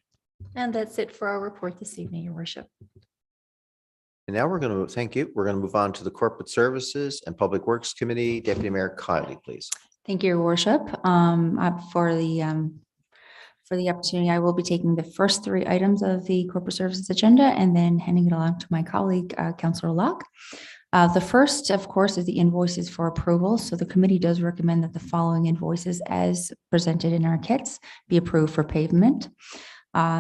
And that's it for our report this evening, Your Worship. And now we're going to, thank you. We're going to move on to the Corporate Services and Public Works Committee. Deputy Mayor Kiley, please. Thank you, Your Worship. For the opportunity, I will be taking the first three items of the corporate services agenda and then handing it along to my colleague, Councillor Locke. The first, of course, is the invoices for approval. So the committee does recommend that the following invoices as presented in our kits be approved for pavement.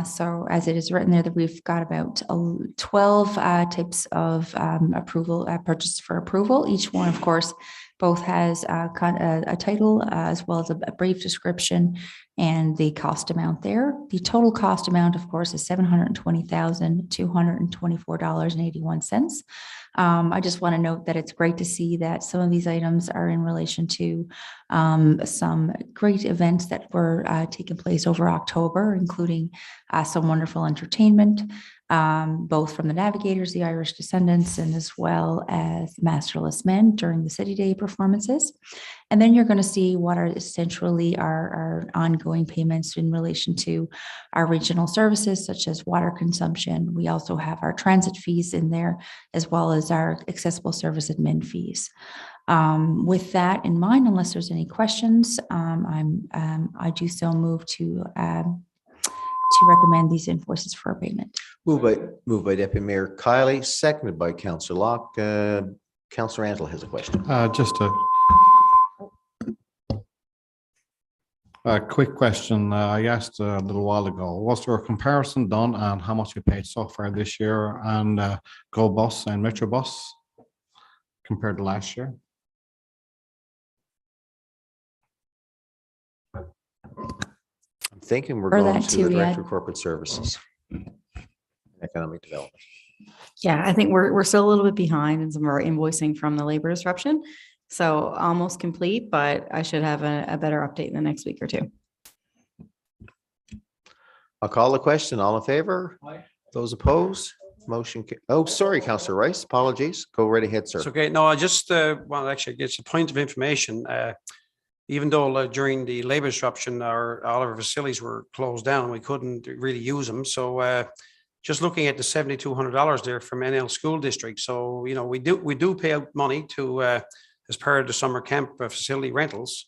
So as it is written there, that we've got about 12 types of approval, purchase for approval. Each one, of course, both has a title as well as a brief description and the cost amount there. The total cost amount, of course, is $720,224.81. I just want to note that it's great to see that some of these items are in relation to some great events that were taking place over October, including some wonderful entertainment, both from the Navigators, the Irish Descendants, and as well as the Masterless Men during the City Day performances. And then you're going to see what are essentially our ongoing payments in relation to our regional services, such as water consumption. We also have our transit fees in there, as well as our accessible service admin fees. With that in mind, unless there's any questions, I do so move to recommend these invoices for payment. Moved by Deputy Mayor Kiley, seconded by Councillor Locke. Councillor Antle has a question. Just a quick question. I asked a little while ago, was there a comparison done on how much we paid so far this year on Go Bus and Metrobus compared to last year? I'm thinking we're For going that to the too, yeah. Director of Corporate Services. Economic Development. Yeah, I think we're still a little bit behind in some of our invoicing from the labor disruption. So almost complete, but I should have a better update in the next week or two. I'll call the question. All in favor? Those opposed? Motion. Oh, sorry, Councillor Rice. Apologies. Go right ahead, sir. It's okay. No, I just well, actually, it's a point of information. Even though during the labor disruption, all of our facilities were closed down, we couldn't really use them. So just looking at the $7,200 there from NL School District. So, you know, we do pay out money to as part of the summer camp facility rentals.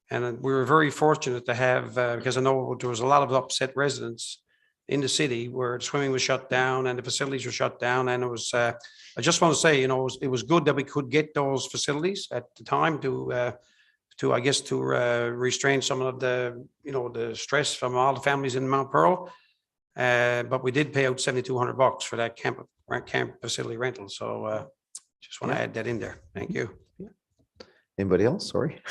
And we were very fortunate to have, because I know there was a lot of upset residents in the city where swimming was shut down and the facilities were shut down. And it was, I just want to say, you know, it was good that we could get those facilities at the time to I guess, to restrain some of the, you know, the stress from all the families in Mount Pearl. But we did pay out $7,200 for that camp facility rental. So just want to add that in there. Thank you. Anybody else? Sorry.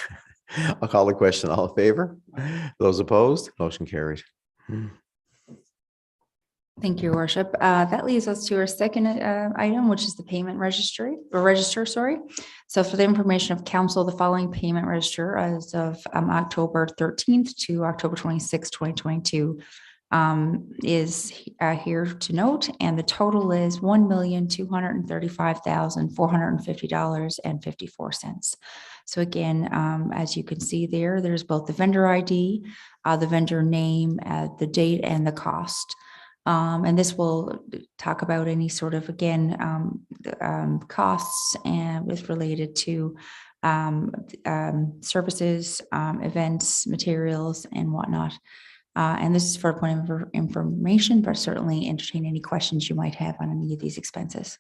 I'll call the question. All in favor? Those opposed? Motion carried. Thank you, Your Worship. That leads us to our second item, which is the payment register, sorry. So for the information of council, the following payment register as of October 13th to October 26th, 2022 is here to note, and the total is $1,235,450.54. So again, as you can see there, there's both the vendor ID, the vendor name, the date, and the cost. And this will talk about any sort of, again, costs and with related to services, events, materials, and whatnot. And this is for a point of information, but certainly entertain any questions you might have on any of these expenses.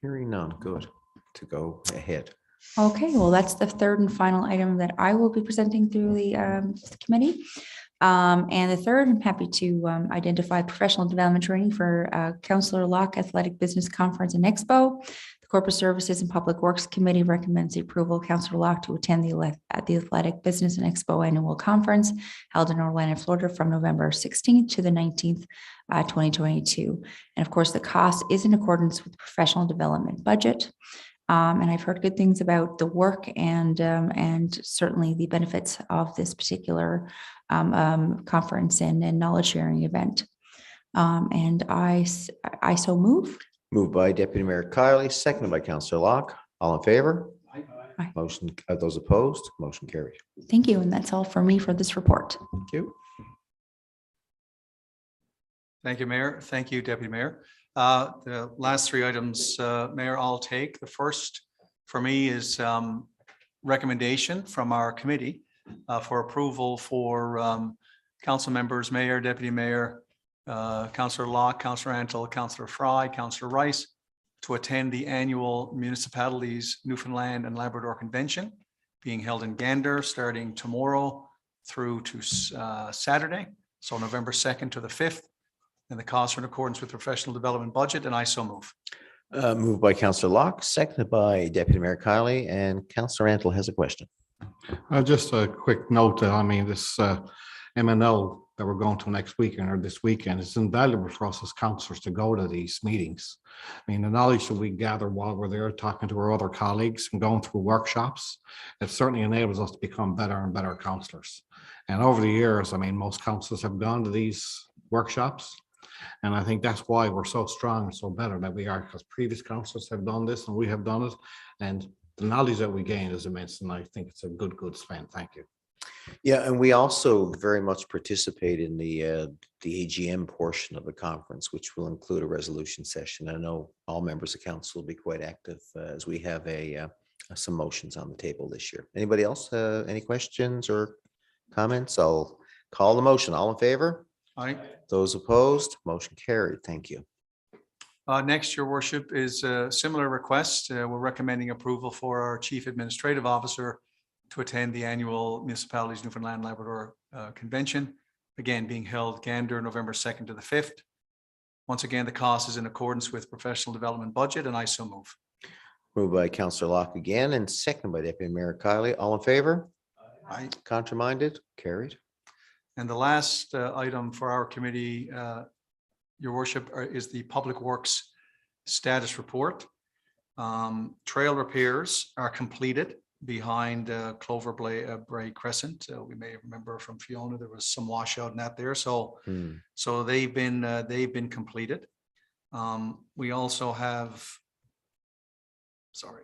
Hearing none. Good to go ahead. Okay, well, that's the third and final item that I will be presenting through the committee. And the third, I'm happy to identify professional development training for Councillor Locke Athletic Business Conference and Expo. The Corporate Services and Public Works Committee recommends the approval of Councillor Locke to attend the Athletic Business and Expo Annual Conference held in Orlando, Florida from November 16th to the 19th, 2022. And of course, the cost is in accordance with the professional development budget. And I've heard good things about the work and certainly the benefits of this particular conference and knowledge sharing event. And I so move. Moved by Deputy Mayor Kiley, seconded by Councillor Locke. All in favor? Aye. Motion. Those opposed? Motion carried. Thank you. And that's all for me for this report. Thank you. Thank you, Mayor. Thank you, Deputy Mayor. The last three items, Mayor, I'll take. The first for me is recommendation from our committee for approval for council members, mayor, deputy mayor, Councillor Locke, Councillor Antle, Councillor Fry, Councillor Rice to attend the annual Municipalities Newfoundland and Labrador Convention being held in Gander starting tomorrow through to Saturday, so November 2nd to the 5th. And the costs are in accordance with professional development budget, and I so move. Moved by Councillor Locke, seconded by Deputy Mayor Kiley, and Councillor Antle has a question. Just a quick note that, I mean, this MNO that we're going to next weekend or this weekend, it's invaluable for us as councillors to go to these meetings. I mean, the knowledge that we gather while we're there talking to our other colleagues and going through workshops, it certainly enables us to become better and better councillors. And over the years, I mean, most councillors have gone to these workshops. And I think that's why we're so strong and so better that we are, because previous councillors have done this and we have done it. And the knowledge that we gain is immense. And I think it's a good spend. Thank you. Yeah, and we also very much participate in the AGM portion of the conference, which will include a resolution session. I know all members of council will be quite active as we have some motions on the table this year. Anybody else? Any questions or comments? I'll call the motion. All in favor? Aye. Those opposed? Motion carried. Thank you. Next, your worship, is a similar request. We're recommending approval for our Chief Administrative Officer to attend the annual Municipalities Newfoundland Labrador Convention, again being held Gander November 2nd to the 5th. Once again, the cost is in accordance with professional development budget, and I so move. Moved by Councillor Locke again and seconded by Deputy Mayor Kiley. All in favor? Aye. Contraminded? Carried. And the last item for our committee, your worship, is the Public Works status report. Trail repairs are completed behind Clover Bray Crescent. We may remember from Fiona, there was some washout in that there. So they've been completed. We also have, here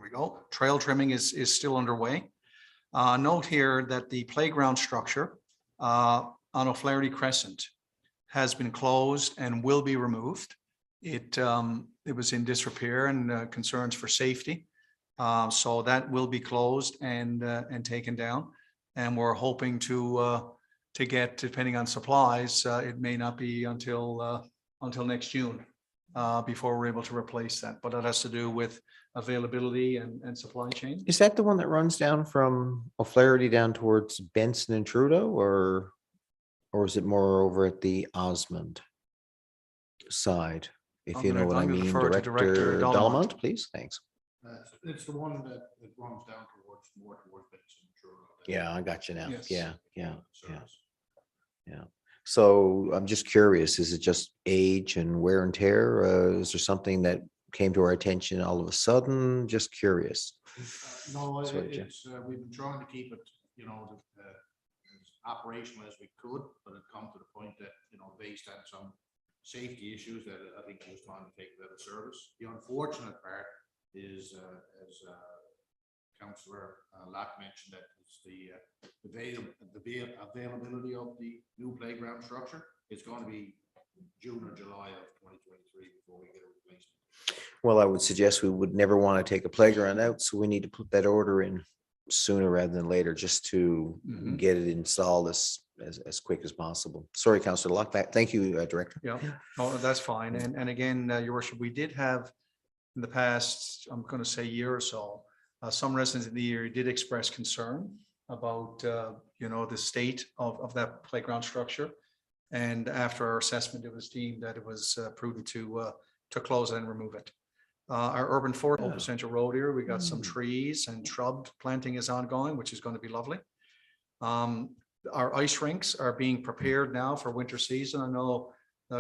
we go. Trail trimming is still underway. Note here that the playground structure on O'Flaherty Crescent has been closed and will be removed. It was in disrepair and concerns for safety. So that will be closed and taken down. And we're hoping to get, depending on supplies, it may not be until next June before we're able to replace that. But that has to do with availability and supply chain. Is that the one that runs down from O'Flaherty down towards Benson and Trudeau, or is it more over at the Osmond side? If I'm you know gonna- what I I'm gonna mean, defer to Director Director Delamont, please. Thanks. It's the one that runs down more towards Benson. Yeah, I got you now. Yes. Yeah. So I'm just curious, is it just age and wear and tear? Is there something that came to our attention all of a sudden? Just curious. No, Sorry, Jeff. it's, we've been trying to keep it, as operational as we could, but it come to the point that, based on some safety issues that I think it was time to take it out of service. The unfortunate part is, as Councillor Locke mentioned, that it's the availability of the new playground structure. It's going to be June or July of 2023 before we get a replacement. Well, I would suggest we would never want to take a playground out, so we need to put that order in sooner rather than later, just to get it installed as quick as possible. Sorry, Councillor Locke. Thank you, Director. Yeah, oh, that's fine. And again, your worship, we did have in the past, I'm going to say year or so, some residents in the area did express concern about, the state of that playground structure. And after our assessment, it was deemed that it was prudent to close it and remove it. Our urban forest, Open Central Road here, we got some trees and shrub planting is ongoing, which is going to be lovely. Our ice rinks are being prepared now for winter season. I know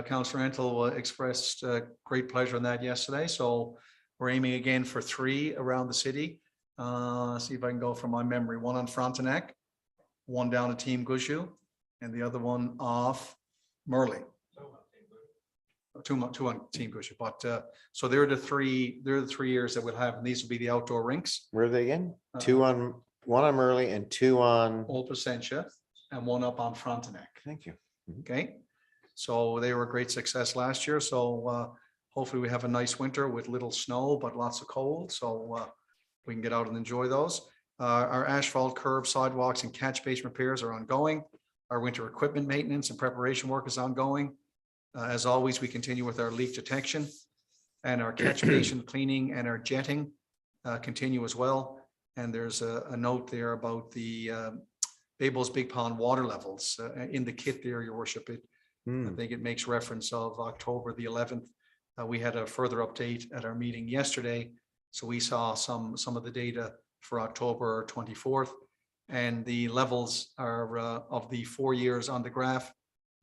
Councillor Antle expressed great pleasure in that yesterday. So we're aiming again for 3 around the city. See if I can go from my memory. 1 on Frontenac, 1 down at Team Gushu, and the other one off Murley. 2 on Team Gushu. But so they're the 3 years that we'll have, and these will be the outdoor rinks. Where are they again? 1 on Murley and 2 on. Old Placentia and 1 up on Frontenac. Thank you. Okay, so they were a great success last year. So hopefully we have a nice winter with little snow, but lots of cold. So we can get out and enjoy those. Our asphalt curb, sidewalks and catch basin repairs are ongoing. Our winter equipment maintenance and preparation work is ongoing. As always, we continue with our leak detection, and our catch basin cleaning and our jetting continue as well. And there's a note there about the Babel's Big Pond water levels in the kit there, your worship. I think it makes reference of October the 11th. We had a further update at our meeting yesterday. So we saw some of the data for October 24th, and the levels are of the 4 years on the graph.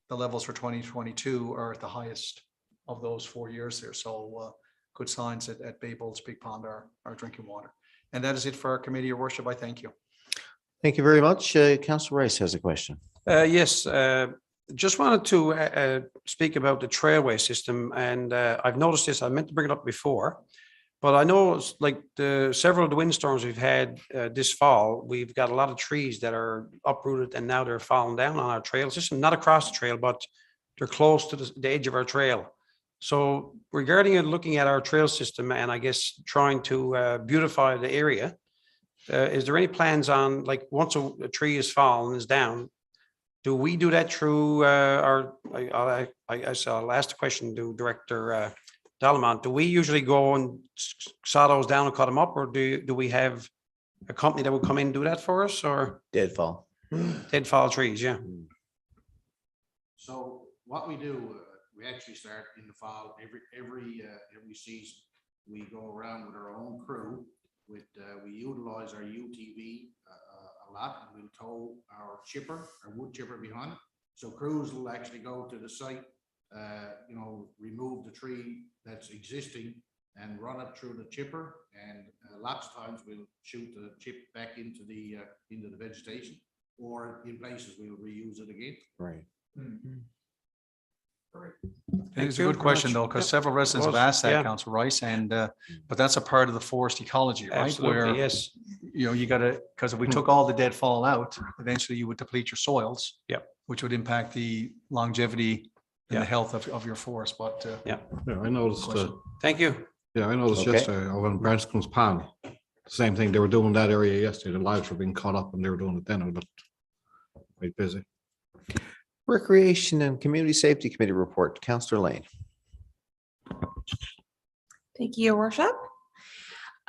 The levels for 2022 are at the highest of those 4 years there. So good signs at Babel's Big Pond are drinking water. And that is it for our committee, your worship. I thank you. Thank you very much. Councillor Rice has a question. Yes, just wanted to speak about the trailway system, and I've noticed this. I meant to bring it up before, but I know it's like several of the windstorms we've had this fall. We've got a lot of trees that are uprooted, and now they're falling down on our trail system. Not across the trail, but they're close to the edge of our trail. So regarding it, looking at our trail system, and I guess trying to beautify the area. Is there any plans on, like, once a tree is fallen, is down, do we do that through I I'll ask the question to Director Dallemont. Do we usually go and saw those down and cut them up, or do we have a company that will come in and do that for us, or Deadfall. deadfall trees? Yeah. So what we do, we actually start in the fall, every season. We go around with our own crew. We utilize our UTV a lot, and we'll tow our wood chipper behind it. So crews will actually go to the site, remove the tree that's existing and run it through the chipper. And lots of times we'll shoot the chip back into the vegetation, or in places we'll reuse it again. Right. It's a good question though, because several residents have asked that, yeah. Councillor Rice, and but that's a part of the forest ecology, right? Absolutely, Where yes. you gotta, because if we took all the deadfall out, eventually you would deplete your soils. Yep. Which would impact the longevity and Yeah. the health of your forest, but Yeah, I noticed, Thank you. yeah, I noticed Okay. yesterday over in Branscome's Pond. Same thing, they were doing that area yesterday. The lives were being caught up and they were doing it then. It looked quite busy. Recreation and Community Safety Committee report, Councillor Lane. Thank you, Your Worship.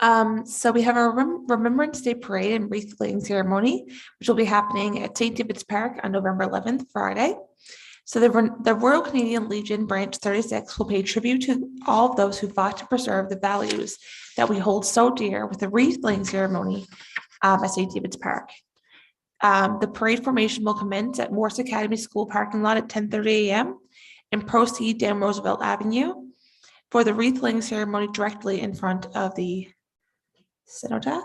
So we have a Remembrance Day Parade and wreath laying ceremony, which will be happening at St. David's Park on November 11th, Friday. So the Royal Canadian Legion Branch 36 will pay tribute to all of those who fought to preserve the values that we hold so dear with a wreath laying ceremony at St. David's Park. The parade formation will commence at Morse Academy School parking lot at 10:30 a.m. and proceed down Roosevelt Avenue for the wreath laying ceremony directly in front of the Cenotaph.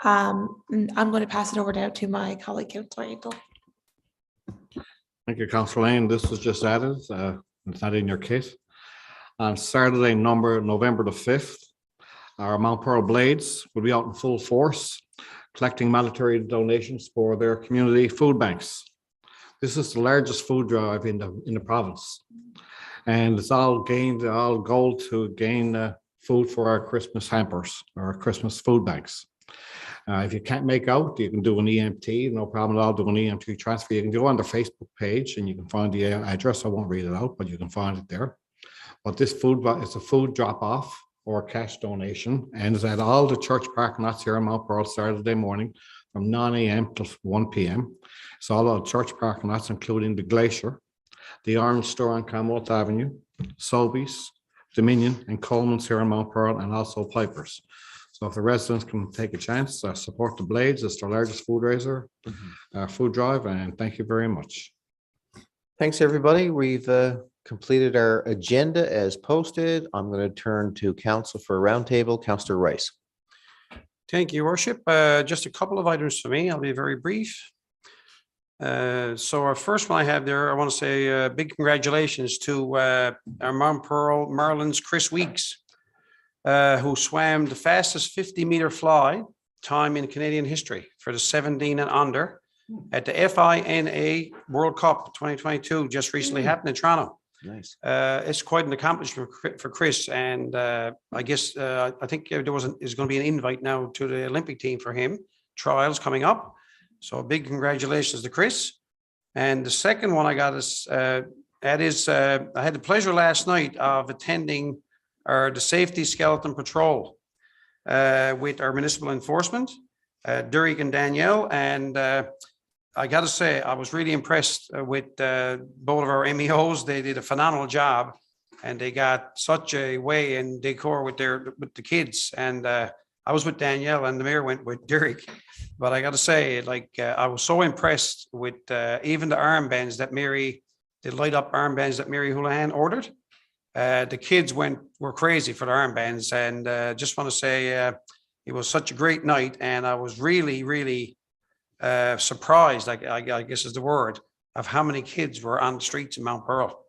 And I'm going to pass it over now to my colleague, Councillor Angel. Thank you, Councillor Lane. This was just added. It's not in your kit. On Saturday, November the 5th, our Mount Pearl Blades will be out in full force, collecting monetary donations for their community food banks. This is the largest food drive in the province. And it's all goal to gain food for our Christmas hampers or our Christmas food banks. If you can't make out, you can do an EMT, no problem at all, do an EMT transfer. You can go on their Facebook page and you can find the address. I won't read it out, but you can find it there. But this food is a food drop off or cash donation, and it's at all the church parking lots here in Mount Pearl Saturday morning from 9 a.m. till 1 p.m. So all the church parking lots, including the Glacier, the Orange Store on Commonwealth Avenue, Sobeys, Dominion, and Coleman's here in Mount Pearl, and also Piper's. So if the residents can take a chance, support the Blades. It's their largest food drive, and thank you very much. Thanks, everybody. We've completed our agenda as posted. I'm going to turn to council for a roundtable. Councillor Rice. Thank you, Worship. Just a couple of items for me. I'll be very brief. So our first one I have there, I want to say big congratulations to our Mount Pearl Marlins, Chris Weeks, who swam the fastest 50-meter fly time in Canadian history for the 17 and under at the FINA World Cup 2022, just recently happened in Toronto. Nice. It's quite an accomplishment for Chris, and I guess I think there's going to be an invite now to the Olympic team for him. Trials coming up, So a big congratulations to Chris. And the second one I got is, I had the pleasure last night of attending the Safety Skeleton Patrol with our municipal enforcement, Derek and Danielle. And I got to say, I was really impressed with both of our MEOs. They did a phenomenal job, and they got such a way and decor with the kids. And I was with Danielle, and the mayor went with Derek. But I got to say, I was so impressed with even the armbands that the light up armbands that Mary Houlihan ordered. The kids were crazy for the armbands, and just want to say it was such a great night, and I was really, really surprised, I guess is the word, of how many kids were on the streets in Mount Pearl.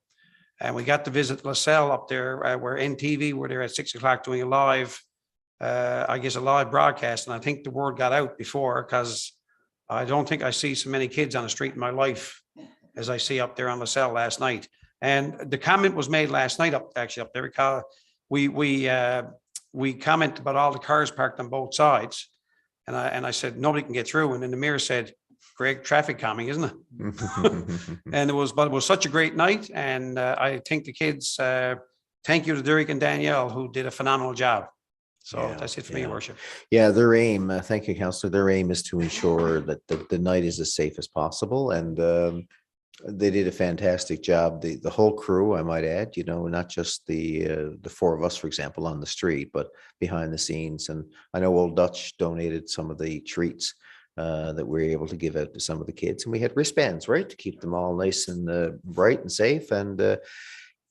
And we got to visit LaSalle up there, where NTV were there at 6 o'clock doing a live broadcast. And I think the word got out before, because I don't think I see so many kids on the street in my life as I see up there on LaSalle last night. And the comment was made last night up there, because we comment about all the cars parked on both sides. And I said, nobody can get through. And then the mayor said, great traffic calming, isn't it? And it was such a great night. And I think the kids, thank you to Derek and Danielle, who did a phenomenal job. So Yeah, that's it for me, yeah. Your Worship. Yeah, their aim, thank you, Councillor, their aim is to ensure that the night is as safe as possible. And they did a fantastic job. The whole crew, I might add, not just the four of us, for example, on the street, but behind the scenes. And I know Old Dutch donated some of the treats that we were able to give out to some of the kids. And we had wristbands, right, to keep them all nice and bright and safe. And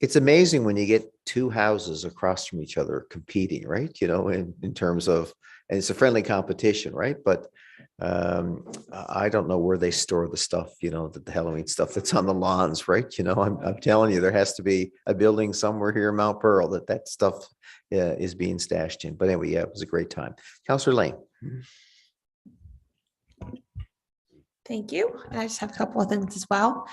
it's amazing when you get two houses across from each other competing, right? In terms of, and it's a friendly competition, right? But I don't know where they store the stuff, the Halloween stuff that's on the lawns, right? I'm telling you, there has to be a building somewhere here in Mount Pearl that stuff is being stashed in. But anyway, yeah, it was a great time. Councillor Lane. Thank you. And I just have a couple of things as well.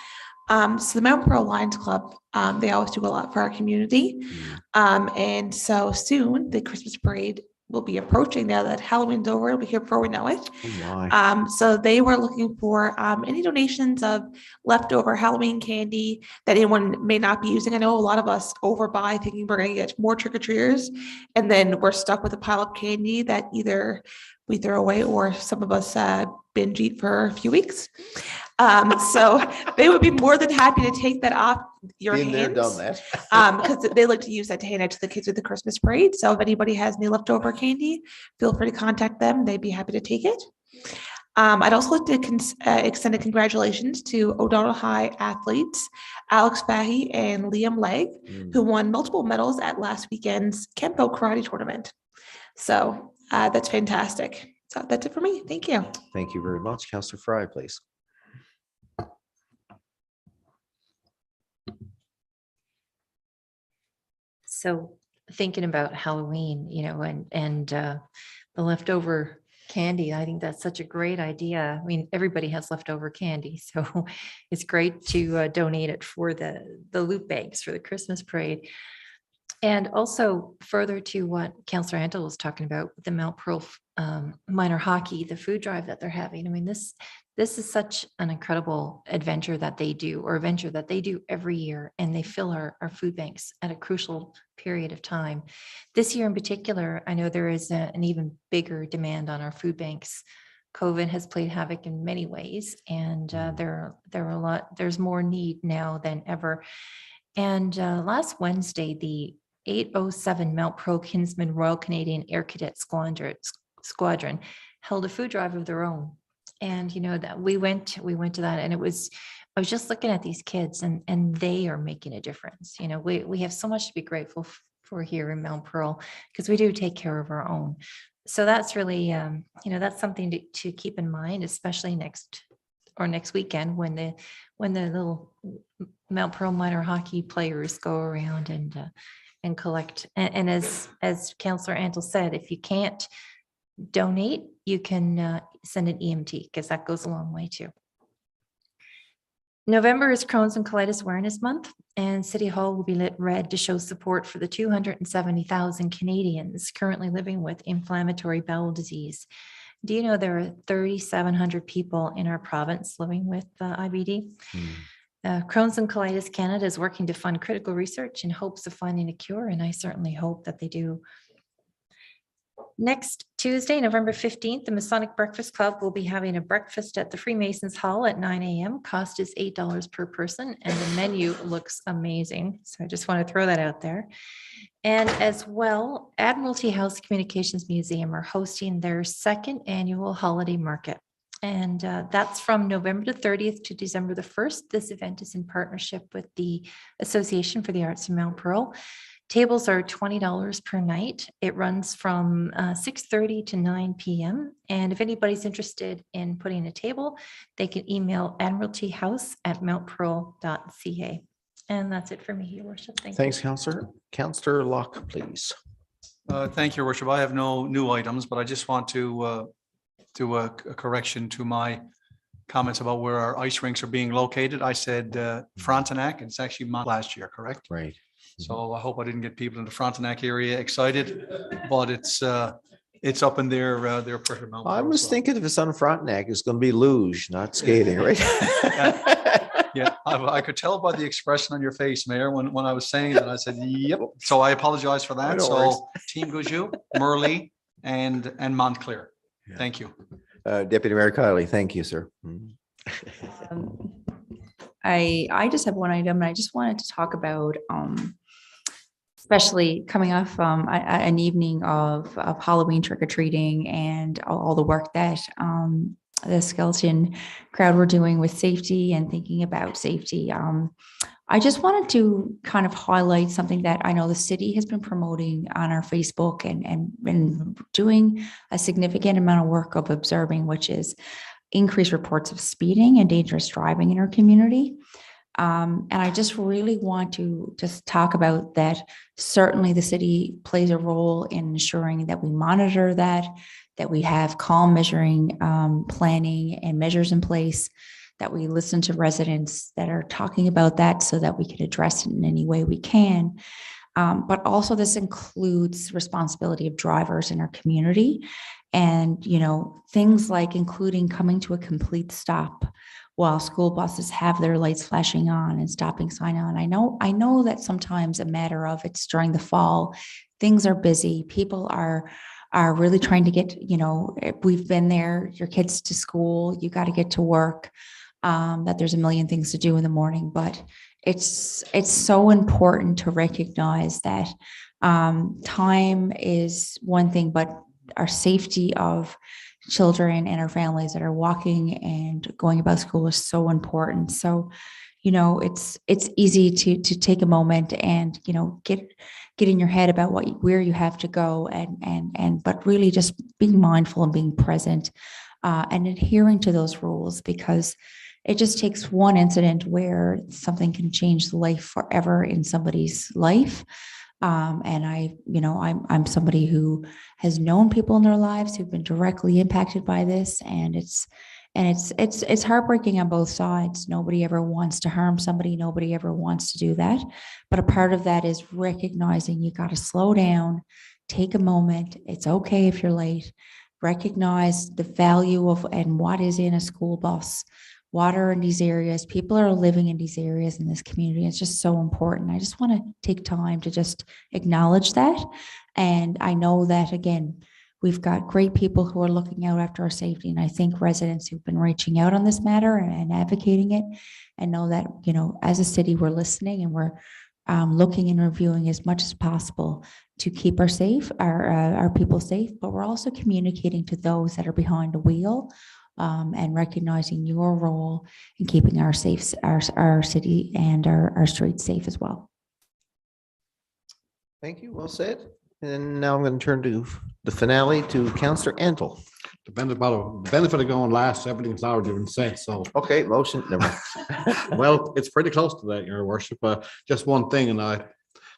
So the Mount Pearl Lions Club, they always do a lot for our community. And so soon the Christmas parade will be approaching. Now that Halloween's over, it'll be here before we know it. Oh my. So they were looking for any donations of leftover Halloween candy that anyone may not be using. I know a lot of us overbuy thinking we're going to get more trick-or-treaters, and then we're stuck with a pile of candy that either we throw away or some of us binge eat for a few weeks. So they would be more than happy to take that off your Been there, hands. done that. Because they like to use that to hand out to the kids at the Christmas parade. So if anybody has any leftover candy, feel free to contact them. They'd be happy to take it. I'd also like to extend a congratulations to O'Donnell High athletes, Alex Fahey and Liam Legg, who won multiple medals at last weekend's Kempo Karate Tournament. So that's fantastic. So that's it for me. Thank you. Thank you very much. Councillor Fry, please. So thinking about Halloween, and the leftover candy, I think that's such a great idea. I mean, everybody has leftover candy, so it's great to donate it for the loot bags for the Christmas parade. And also further to what Councillor Antle was talking about with the Mount Pearl minor hockey, the food drive that they're having. I mean, this is such an incredible adventure that they do, or a venture that they do every year, and they fill our food banks at a crucial period of time. This year in particular, I know there is an even bigger demand on our food banks. COVID has played havoc in many ways, and there's more need now than ever. And last Wednesday, the 807 Mount Pearl Kinsman Royal Canadian Air Cadet Squadron held a food drive of their own. And that we went to that, and I was just looking at these kids, and they are making a difference. We have so much to be grateful for here in Mount Pearl, because we do take care of our own. So that's really, that's something to keep in mind, especially next weekend when the little Mount Pearl minor hockey players go around and collect. And as Councillor Antle said, if you can't donate, you can send an EMT, because that goes a long way too. November is Crohn's and Colitis Awareness Month, and City Hall will be lit red to show support for the 270,000 Canadians currently living with inflammatory bowel disease. Do you know there are 3,700 people in our province living with IBD? Crohn's and Colitis Canada is working to fund critical research in hopes of finding a cure, and I certainly hope that they do. Next Tuesday, November 15th, the Masonic Breakfast Club will be having a breakfast at the Freemasons Hall at 9 a.m. Cost is $8 per person, and the menu looks amazing. So I just want to throw that out there. And as well, Admiralty House Communications Museum are hosting their second annual holiday market. And that's from November the 30th to December the 1st. This event is in partnership with the Association for the Arts in Mount Pearl. Tables are $20 per night. It runs from 6:30 to 9 p.m. And if anybody's interested in putting a table, they can email admiraltyhouse@mountpearl.ca. And that's it for me, Your Worship. Thank you. Thanks, Counselor. Counselor Locke, please. Thank you, Your Worship. I have no new items, but I just want to do a correction to my comments about where our ice rinks are being located. I said Frontenac, and it's actually last year, correct? Right. So I hope I didn't get people in the Frontenac area excited, but it's up in their part of Mount I Pearl, was so- thinking if it's on Frontenac, it's going to be luge, not skating, right? Yeah, I could tell by the expression on your face, Mayor, when I was saying that. I said, yep. So I apologize for that. No worries. So Team Gouju, Murley, and Montclair. Yeah. Thank you. Deputy Mayor Kiley, thank you, sir. I just have one item, and I just wanted to talk about, especially coming off an evening of Halloween trick or treating and all the work that the skeleton crowd were doing with safety and thinking about safety. I just wanted to kind of highlight something that I know the city has been promoting on our Facebook and doing a significant amount of work of observing, which is increased reports of speeding and dangerous driving in our community. And I just really want to just talk about that. Certainly the city plays a role in ensuring that we monitor that we have calm measuring, planning and measures in place, that we listen to residents that are talking about that so that we can address it in any way we can. But also this includes responsibility of drivers in our community. And, you know, things like including coming to a complete stop while school buses have their lights flashing on and stopping sign on. I know that sometimes a matter of it's during the fall, things are busy. People are really trying to get, you know, we've been there, your kids to school, you got to get to work, that there's a million things to do in the morning, but it's so important to recognize that time is one thing, but our safety of children and our families that are walking and going about school is so important. So, you know, it's easy to take a moment and, you know, get in your head about where you have to go but really just being mindful and being present and adhering to those rules, because it just takes one incident where something can change the life forever in somebody's life. And I'm somebody who has known people in their lives who've been directly impacted by this, and it's heartbreaking on both sides. Nobody ever wants to harm somebody. Nobody ever wants to do that. But a part of that is recognizing you got to slow down, take a moment. It's okay if you're late. Recognize the value of and what is in a school bus. Water in these areas, people are living in these areas in this community. It's just so important. I just want to take time to just acknowledge that. And I know that, again, we've got great people who are looking out after our safety. And I think residents who've been reaching out on this matter and advocating it, and know that, you know, as a city, we're listening and we're looking and reviewing as much as possible to keep our people safe, but we're also communicating to those that are behind the wheel. And recognizing your role in keeping our city and our streets safe as well. Thank you. Well said. And now I'm going to turn to the finale to Councillor Antle. The benefit of going last, everything's already been said, so. Okay, motion. Never. Well, it's pretty close to that, Your Worship. Just one thing, and the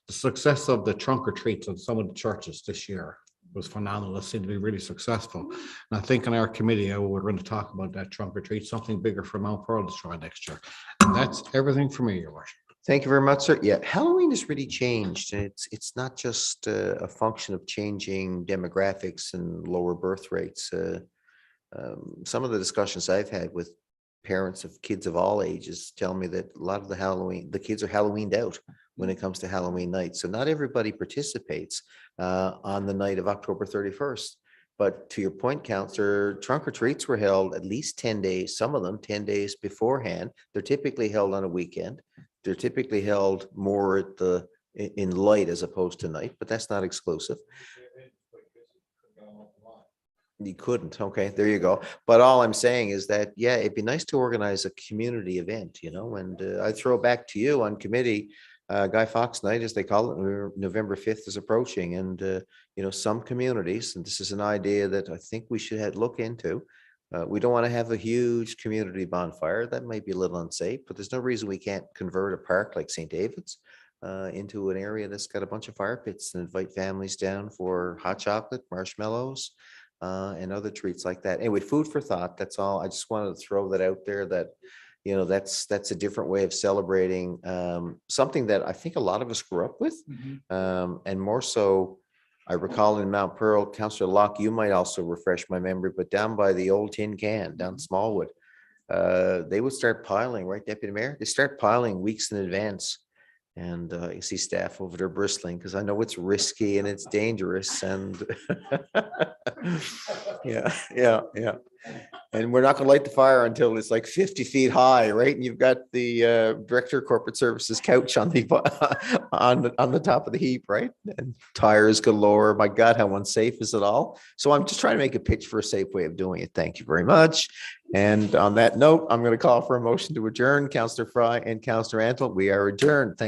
success of the trunk or treats at some of the churches this year was phenomenal. It seemed to be really successful. And I think in our committee, we're going to talk about that trunk or treat, something bigger for Mount Pearl to try next year. And that's everything for me, Your Worship. Thank you very much, sir. Yeah, Halloween has really changed. It's not just a function of changing demographics and lower birth rates. some of the discussions I've had with parents of kids of all ages tell me that a lot of the kids are Halloweened out when it comes to Halloween night. So not everybody participates on the night of October 31st. But to your point, Counselor, trunk or treats were held at least 10 days, some of them 10 days beforehand. They're typically held on a weekend. They're typically held more in light as opposed to night, but that's not exclusive. You couldn't. Okay, there you go. But all I'm saying is that, yeah, it'd be nice to organize a community event, and I throw back to you on committee, Guy Fawkes Night, as they call it, November 5th is approaching. And, some communities, and this is an idea that I think we should look into. We don't want to have a huge community bonfire. That might be a little unsafe, but there's no reason we can't convert a park like St. David's into an area that's got a bunch of fire pits and invite families down for hot chocolate, marshmallows, and other treats like that. Anyway, food for thought. That's all. I just wanted to throw that out there that, that's a different way of celebrating something that I think a lot of us grew up with. And more so, I recall in Mount Pearl, Councillor Locke, you might also refresh my memory, but down by the old tin can down Smallwood, they would start piling, right, Deputy Mayor? They start piling weeks in advance. And you see staff over there bristling because I know it's risky and it's dangerous and yeah. And we're not going to light the fire until it's like 50 feet high, right? And you've got the Director of Corporate Services couch on the on the top of the heap, right? And tires galore. My God, how unsafe is it all? So I'm just trying to make a pitch for a safe way of doing it. Thank you very much. And on that note, I'm going to call for a motion to adjourn. Councillor Fry and Councillor Antle, we are adjourned. Thank you.